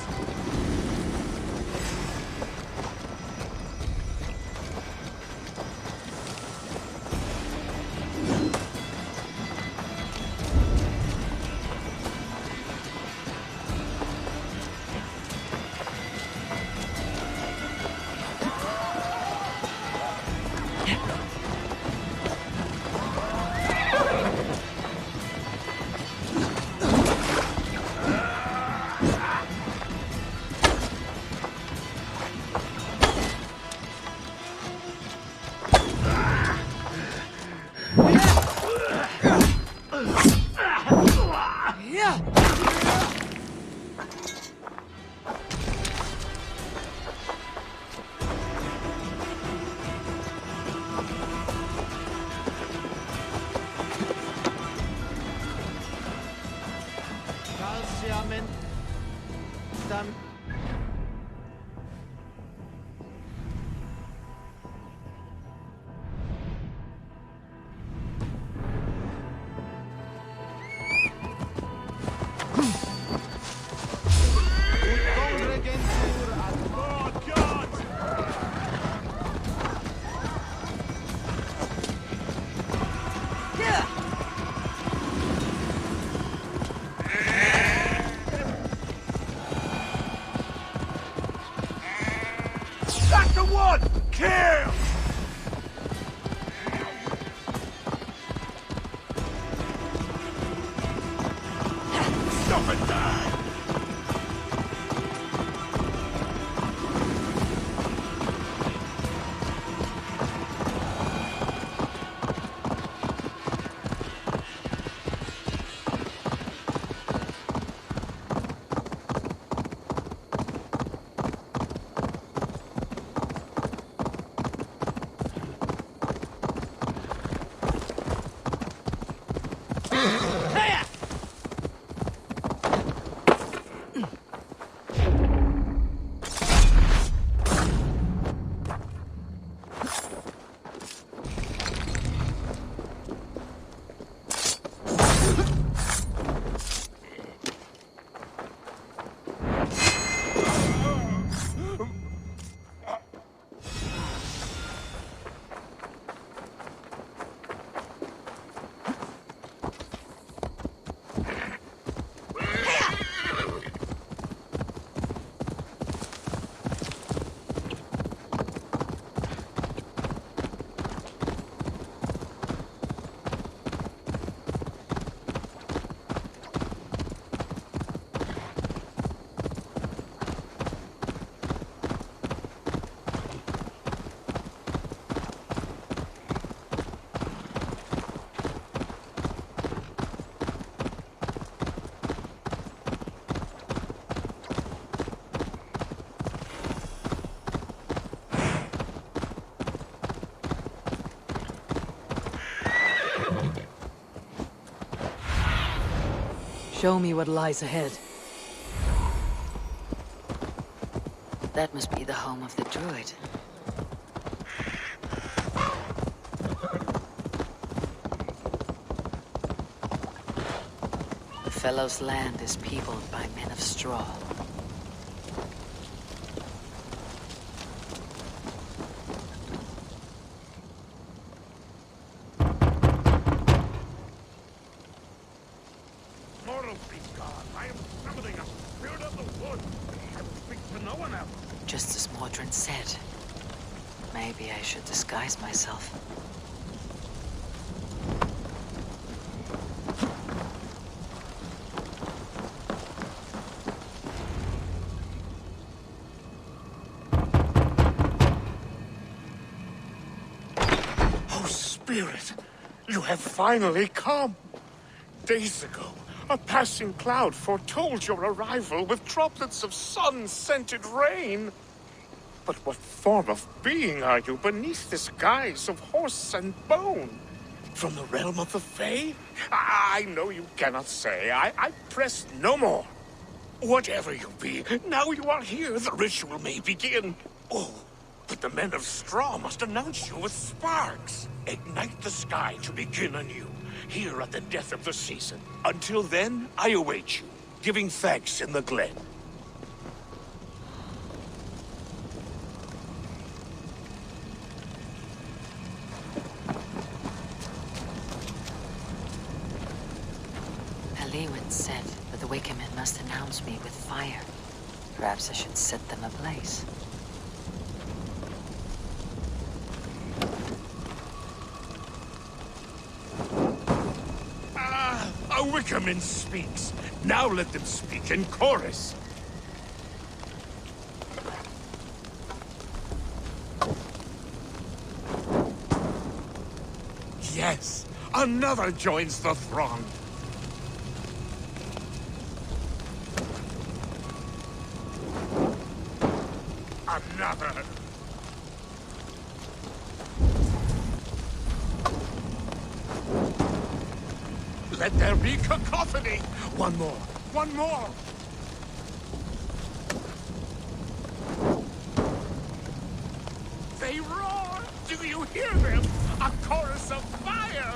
Show me what lies ahead. That must be the home of the druid. Fellow's land is peopled by men of straw. Mortal be God, I am summoning a spirit of the wood. I will speak to no one else. Just as Mordrin said. Maybe I should disguise myself. Oh, Spirit, you have finally come. Days ago, a passing cloud foretold your arrival with droplets of sun-scented rain. But what form of being are you beneath this guise of horse and bone? From the realm of the Fae? I know you cannot say. I press no more. Whatever you be, now you are here, the ritual may begin. Oh, but the men of straw must announce you with sparks. Ignite the sky to begin anew, here at the death of the season. Until then, I await you, giving thanks in the glen. Lewin said that the Wickermen must announce me with fire. Perhaps I should set them ablaze. Ah, a Wickerman speaks. Now let them speak in chorus. Yes, another joins the throng. Another. Let there be cacophony. One more. One more. They roar. Do you hear them? A chorus of fire.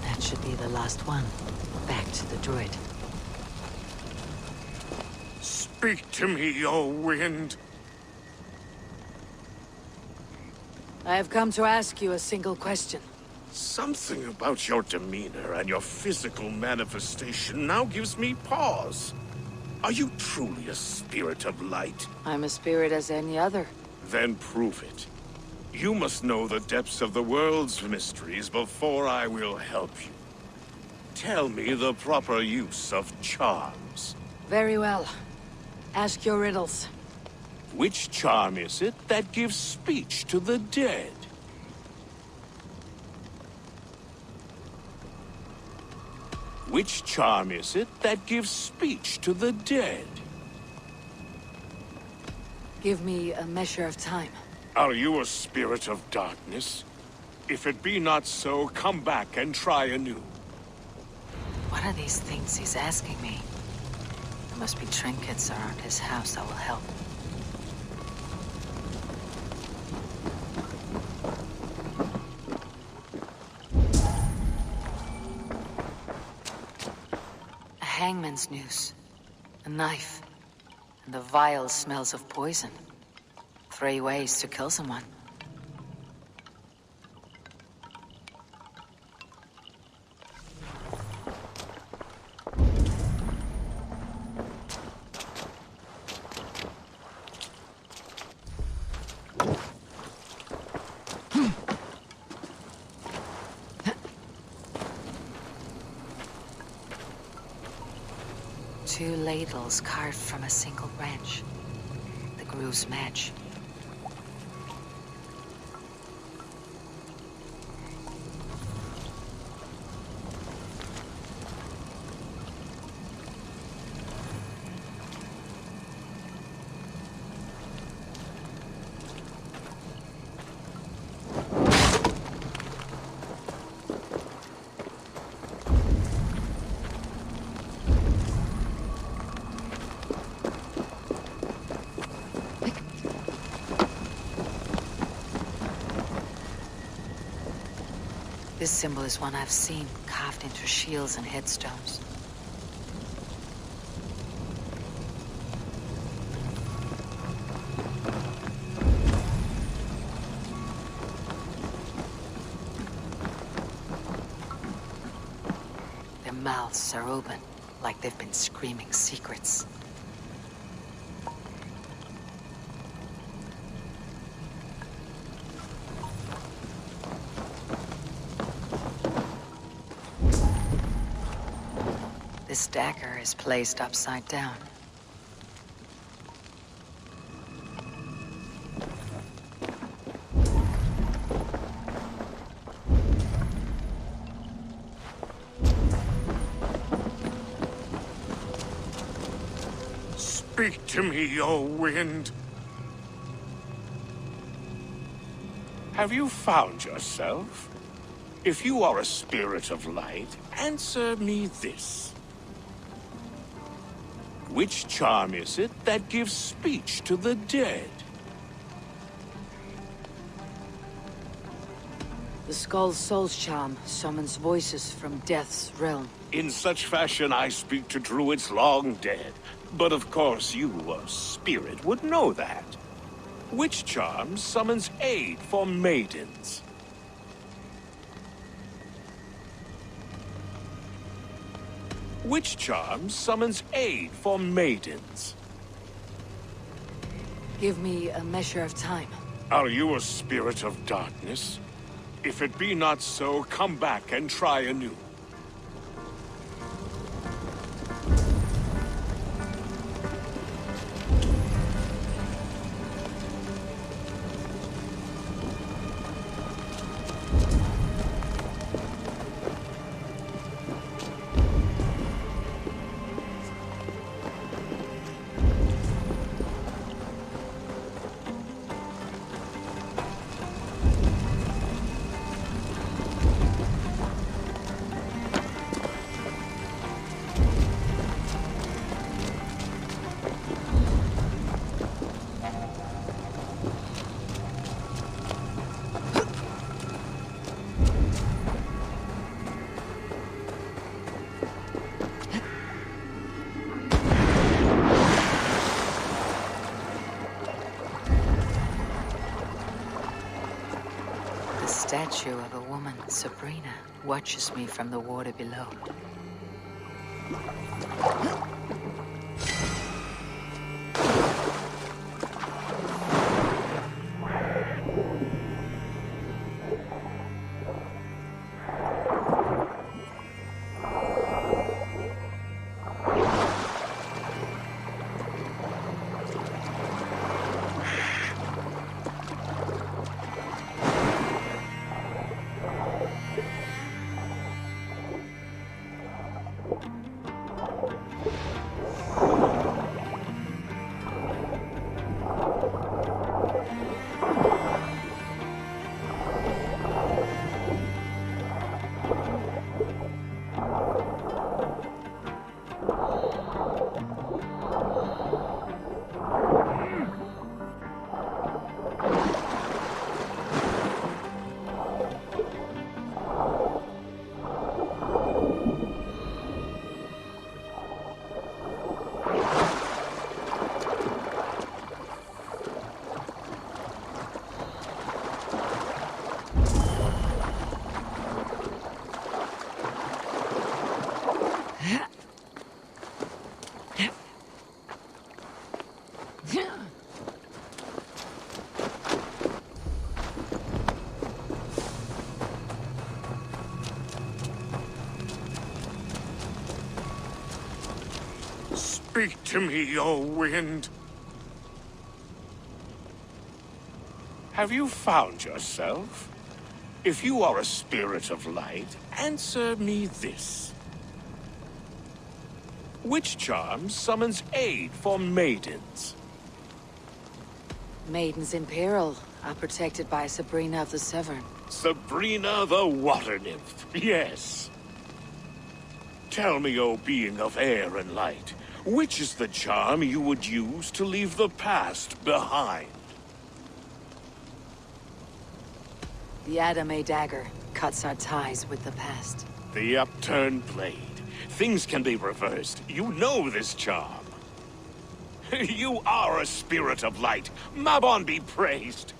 That should be the last one. Back to the druid. Speak to me, O wind. I have come to ask you a single question. Something about your demeanor and your physical manifestation now gives me pause. Are you truly a spirit of light? I'm a spirit as any other. Then prove it. You must know the depths of the world's mysteries before I will help you. Tell me the proper use of charms. Very well. Ask your riddles. Which charm is it that gives speech to the dead? Which charm is it that gives speech to the dead? Give me a measure of time. Are you a spirit of darkness? If it be not so, come back and try anew. What are these things he's asking me? There must be trinkets around his house that will help. A hangman's noose, a knife, and the vile smells of poison. 3 ways to kill someone. Two ladles carved from a single branch. The grooves match. This symbol is one I've seen carved into shields and headstones. mouths are open, like they've been screaming secrets. This dagger is placed upside down. Speak to me, O wind. Have you found yourself? If you are a spirit of light, answer me this. Which charm is it that gives speech to the dead? The Skull's Soul's charm summons voices from Death's realm. In such fashion I speak to druids long dead. But of course you, a spirit, would know that. Which charm summons aid for maidens? Which charm summons aid for maidens? Give me a measure of time. Are you a spirit of darkness? If it be not so, come back and try anew. The statue of a woman, Sabrina, watches me from the water below. Speak to me, O wind. Have you found yourself? If you are a spirit of light, answer me this. Which charm summons aid for maidens? Maidens in peril are protected by Sabrina of the Severn. Sabrina the water nymph, yes. Tell me, O being of air and light, which is the charm you would use to leave the past behind? The Adame dagger cuts our ties with the past. The upturned blade. Things can be reversed. You know this charm. You are a spirit of light. Mabon be praised.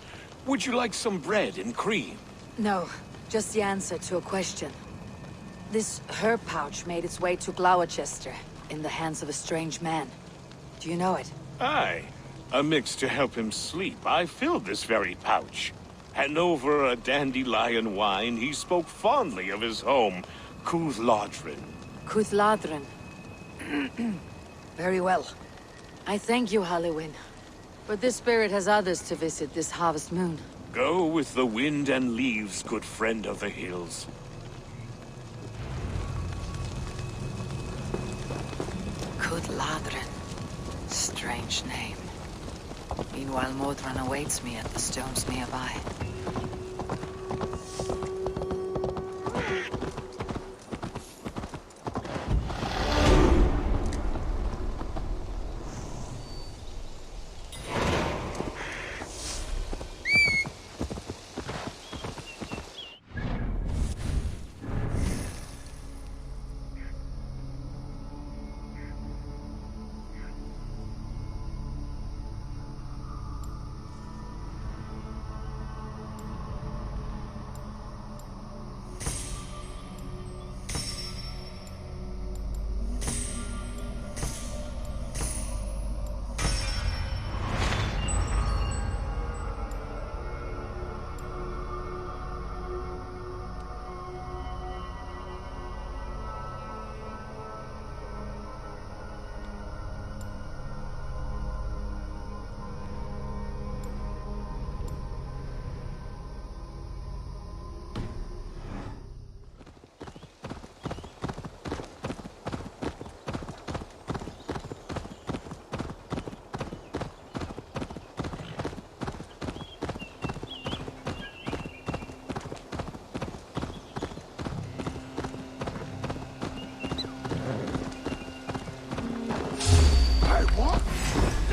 Would you like some bread and cream? No, just the answer to a question. This herb pouch made its way to Gloucester in the hands of a strange man. Do you know it? Aye. A mix to help him sleep. I filled this very pouch. And over a dandelion wine, he spoke fondly of his home, Cuthladrin. Cuthladrin. Very well. I thank you, Halliwyn. But this spirit has others to visit this harvest moon. Go with the wind and leaves, good friend of the hills. Cuthladrin. Strange name. Meanwhile, Mordran awaits me at the stones nearby.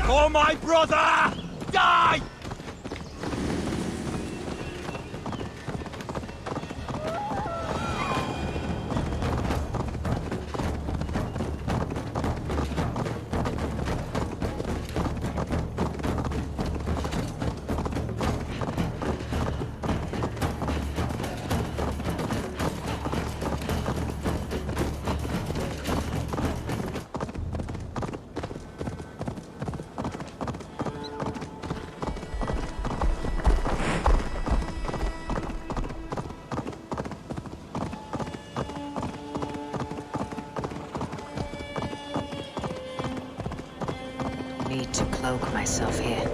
For my brother! Die! Need to cloak myself here.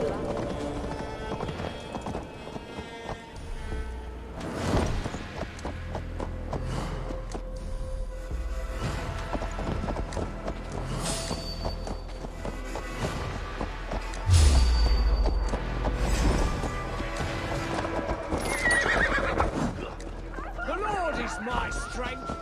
The Lord is my strength!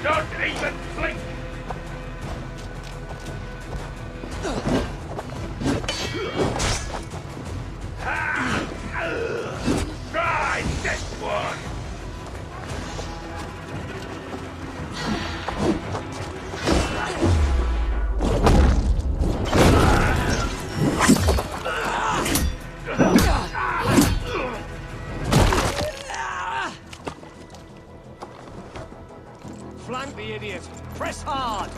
Don't even blink! Try this one! Flank the idiot! Press hard!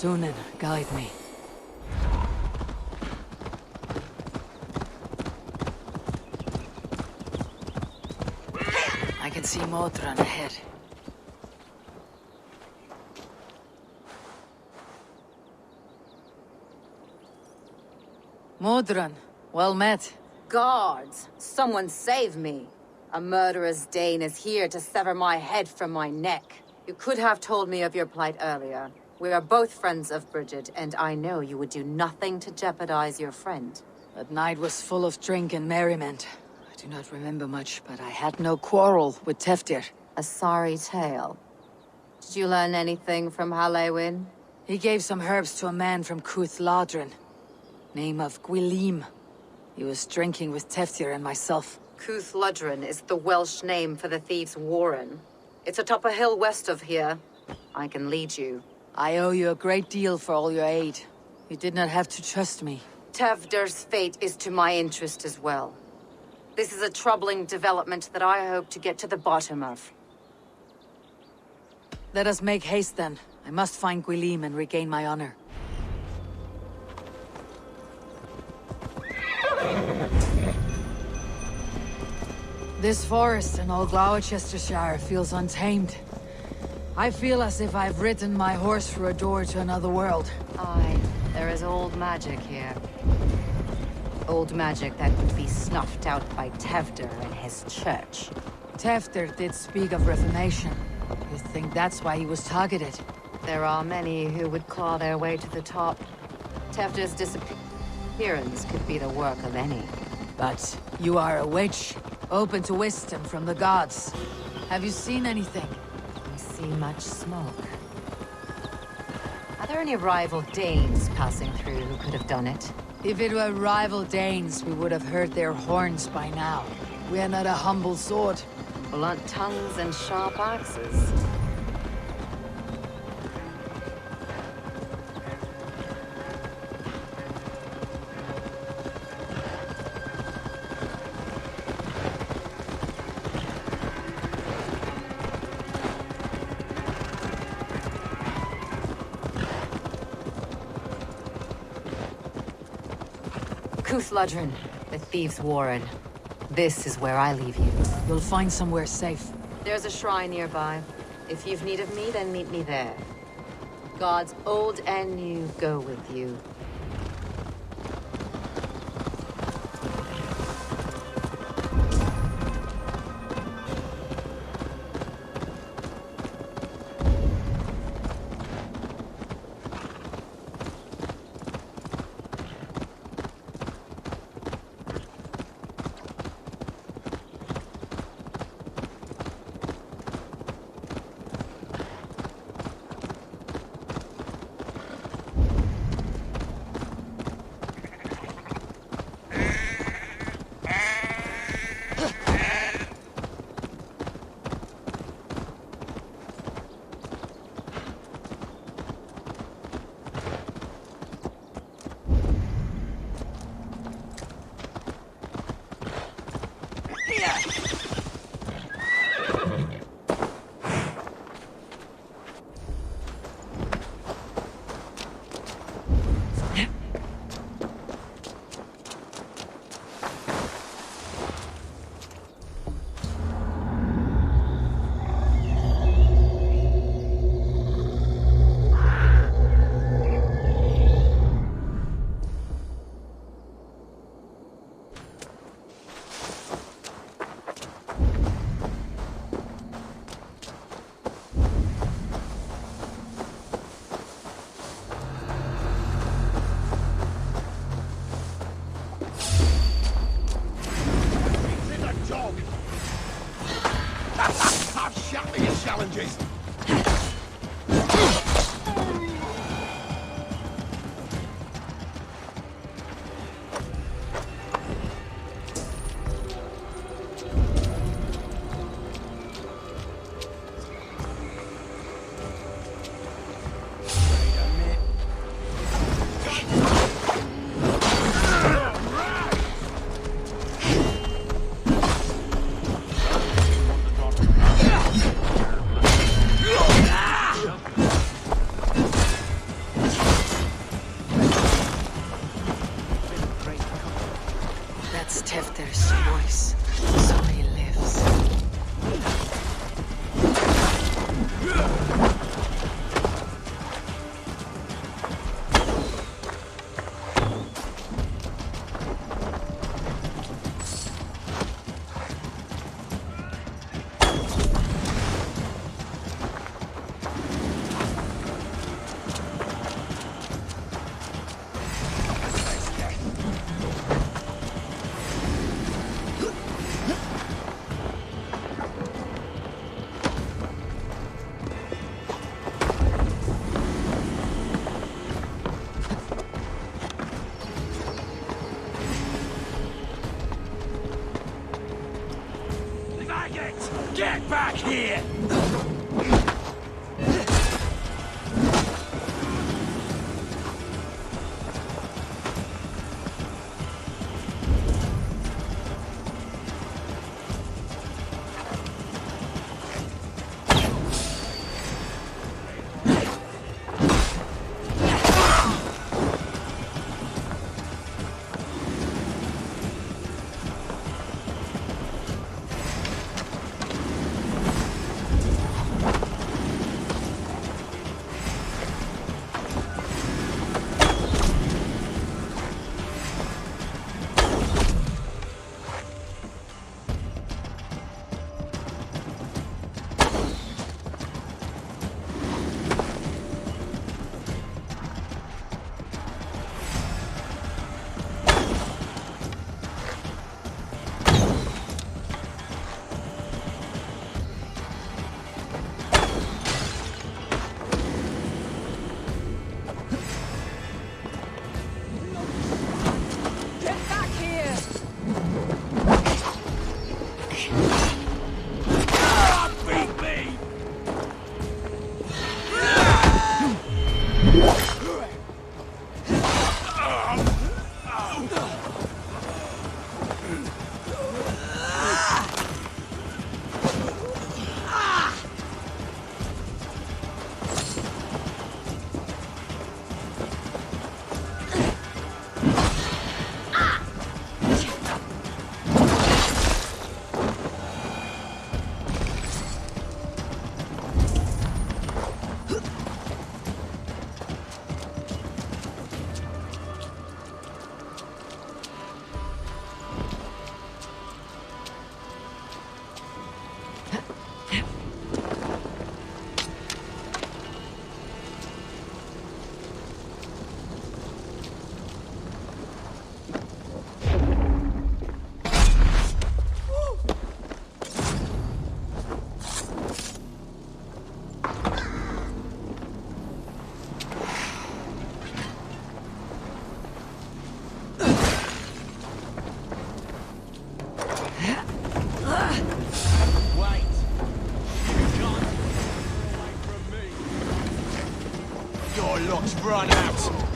Sunan, guide me. I can see Modron ahead. Modron, well met. Guards, someone save me. A murderous Dane is here to sever my head from my neck. You could have told me of your plight earlier. We are both friends of Bridget, and I know you would do nothing to jeopardize your friend. That night was full of drink and merriment. I do not remember much, but I had no quarrel with Teftir. A sorry tale. Did you learn anything from Halewin? He gave some herbs to a man from Cuth Ladrin. Name of Gwilim. He was drinking with Teftir and myself. Cuth Ladrin is the Welsh name for the thieves' warren. It's atop a hill west of here. I can lead you. I owe you a great deal for all your aid. You did not have to trust me. Tevder's fate is to my interest as well. This is a troubling development that I hope to get to the bottom of. Let us make haste then. I must find Gwilim and regain my honor. This forest in all Gloucestershire feels untamed. I feel as if I've ridden my horse through a door to another world. Aye, there is old magic here. Old magic that would be snuffed out by Tevder and his church. Teftir did speak of reformation. You think that's why he was targeted? There are many who would claw their way to the top. Tefder's disappearance could be the work of any. But you are a witch, open to wisdom from the gods. Have you seen anything? I see much smoke. Are there any rival Danes passing through who could have done it? If it were rival Danes, we would have heard their horns by now. We are not a humble sword. Blunt tongues and sharp axes. Cuth Ladrin, the Thieves' Warren. This is where I leave you. You'll find somewhere safe. There's a shrine nearby. If you've need of me, then meet me there. Gods old and new go with you. here! Your luck's run out.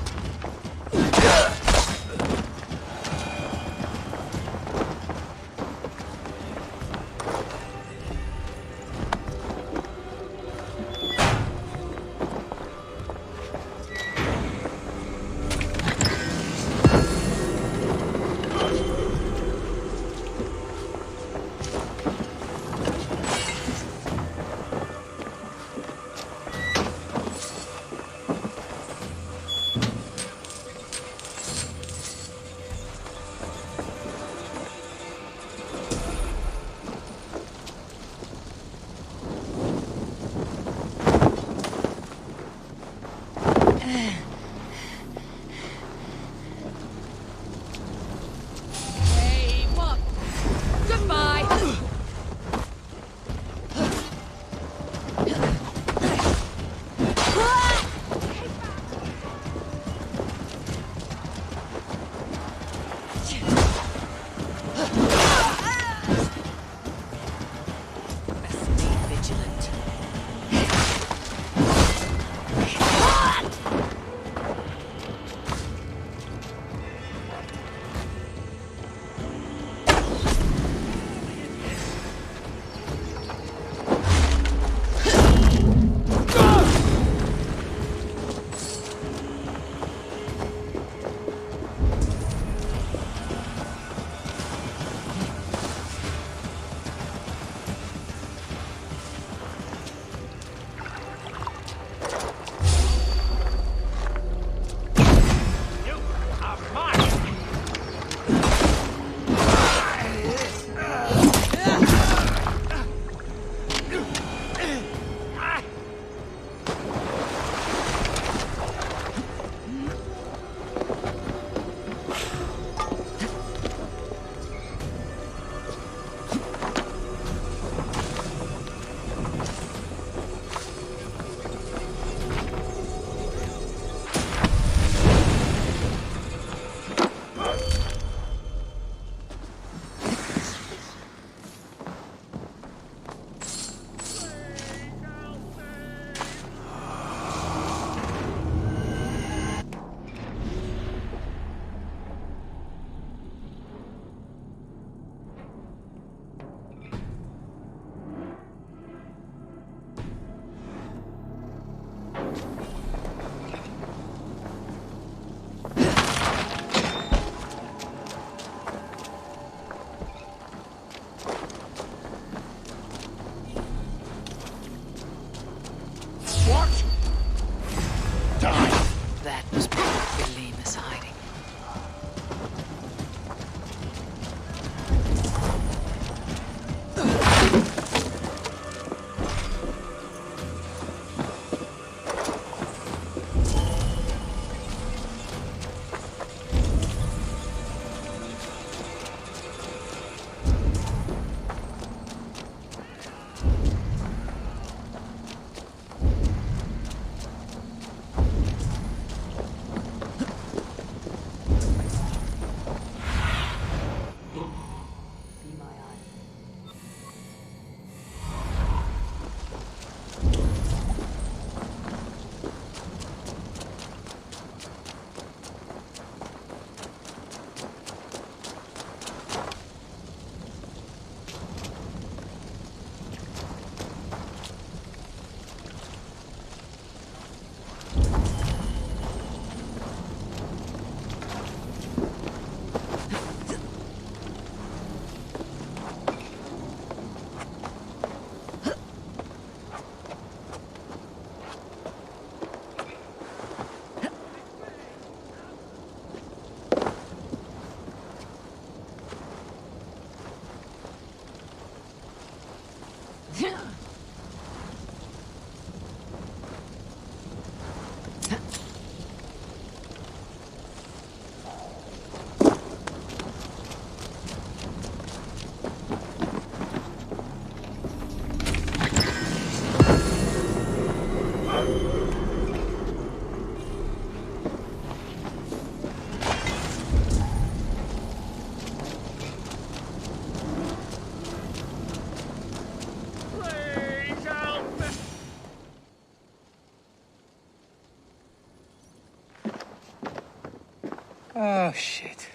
Oh, shit.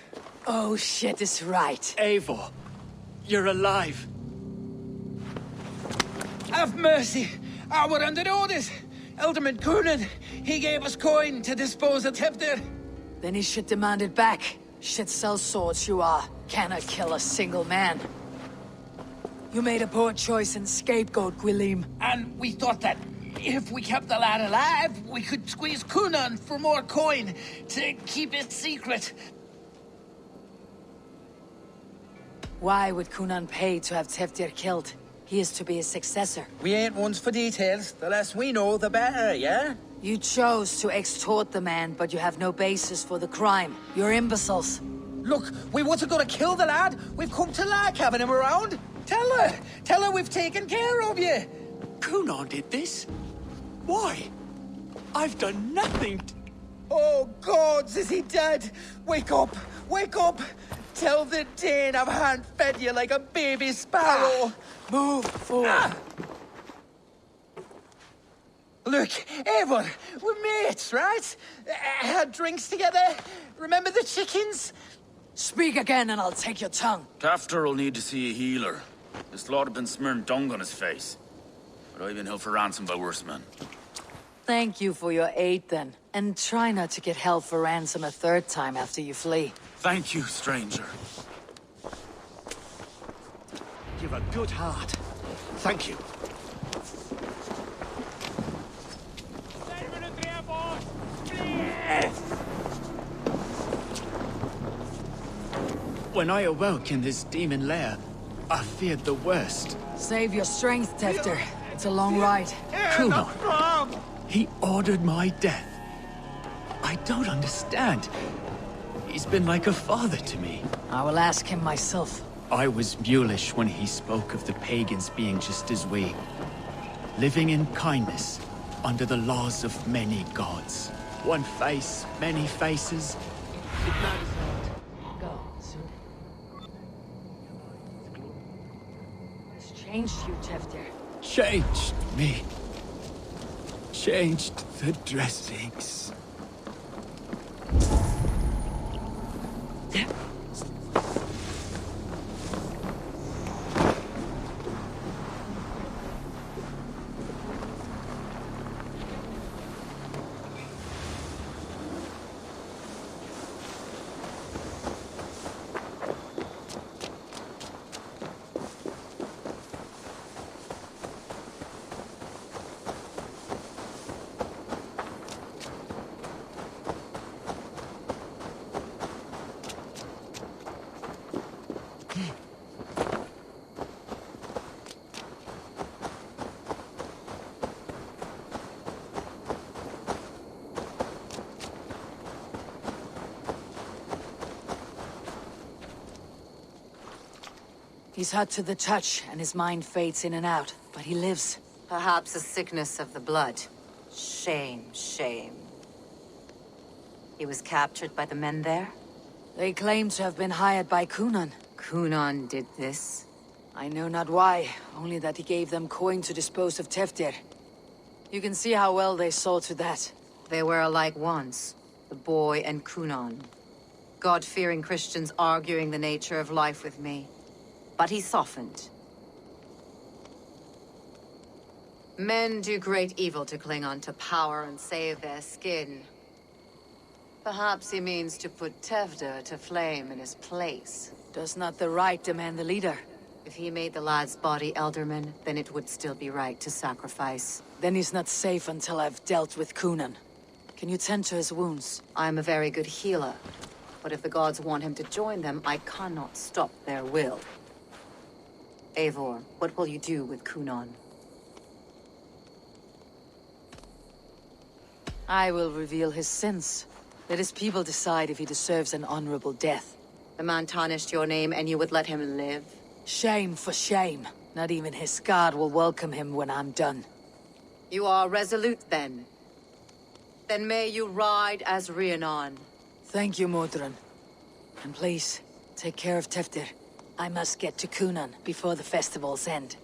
Oh, shit is right. Eivor, you're alive. Have mercy! We're under orders! Alderman Coonan, he gave us coin to dispose of Tefter. Then he should demand it back. Should sell swords you are. Cannot kill a single man. You made a poor choice in scapegoat, Gwilym. And we thought that if we kept the lad alive, we could squeeze Coonan for more coin to keep it secret. Why would Coonan pay to have Teftir killed? He is to be his successor. We ain't ones for details. The less we know, the better, yeah? You chose to extort the man, but you have no basis for the crime. You're imbeciles. Look, we wasn't gonna kill the lad. We've come to like having him around. Tell her we've taken care of you. Coonan did this? Why? I've done nothing. Oh, gods, is he dead? Wake up! Wake up! Tell the Dane I've hand-fed you like a baby sparrow. Move forward. Look, Eivor, we're mates, right? Had drinks together. Remember the chickens? Speak again and I'll take your tongue. Tafter will need to see a healer. This lord have been smearing dung on his face. But I've been held for ransom by worse men. Thank you for your aid then. And try not to get held for ransom a third time after you flee. Thank you, stranger. You've a good heart. Thank you. When I awoke in this demon lair, I feared the worst. Save your strength, Tefter. It's a long ride. Coonan. He ordered my death. I don't understand. He's been like a father to me. I will ask him myself. I was mulish when he spoke of the pagans being just as we. Living in kindness, under the laws of many gods. One face, many faces. It matters not. Go, soon. It's changed you, Tefter. Changed me. Changed the dressings. He's hot to the touch, and his mind fades in and out, but he lives. Perhaps a sickness of the blood. Shame, shame. He was captured by the men there? They claim to have been hired by Coonan. Coonan did this? I know not why, only that he gave them coin to dispose of Teftir. You can see how well they saw to that. They were alike once, the boy and Coonan. God-fearing Christians arguing the nature of life with me. But he softened. Men do great evil to cling on to power and save their skin. Perhaps he means to put Tevder to flame in his place. Does not the right demand the leader? If he made the lad's body Elderman, then it would still be right to sacrifice. Then he's not safe until I've dealt with Coonan. Can you tend to his wounds? I'm a very good healer. But if the gods want him to join them, I cannot stop their will. Eivor, what will you do with Coonan? I will reveal his sins. Let his people decide if he deserves an honorable death. The man tarnished your name and you would let him live? Shame for shame. Not even his god will welcome him when I'm done. You are resolute then. Then may you ride as Rhiannon. Thank you, Modron. And please, take care of Teftir. I must get to Coonan before the festival's end.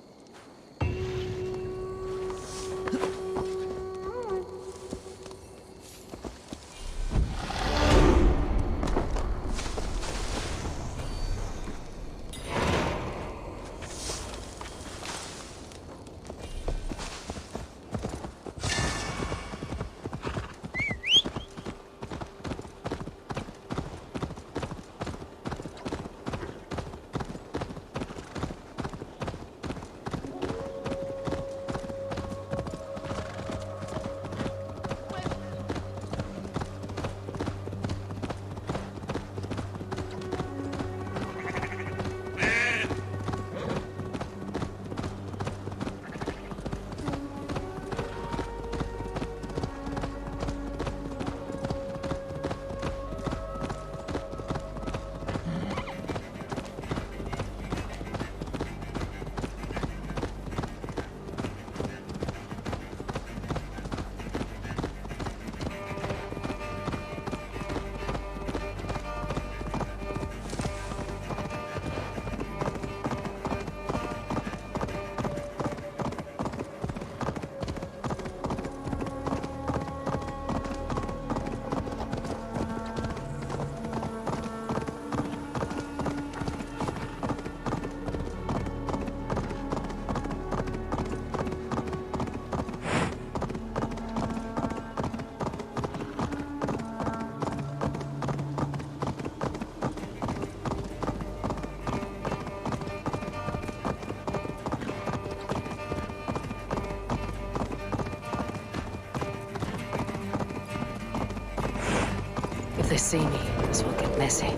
they see me, this will get messy.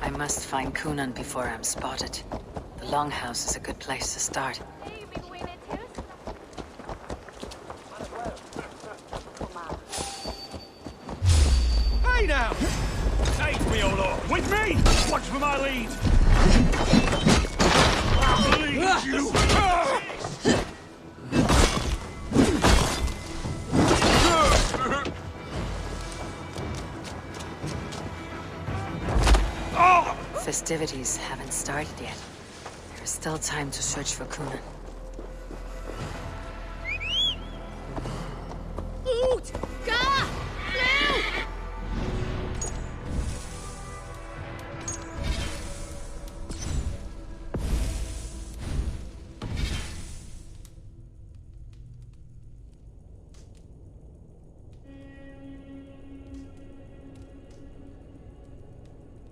I must find Cunan before I'm spotted. The Longhouse is a good place to start. Hey now! Take me, O Lord! With me! Watch for my lead! I'll lead you! Festivities haven't started yet. There is still time to search for Cunan.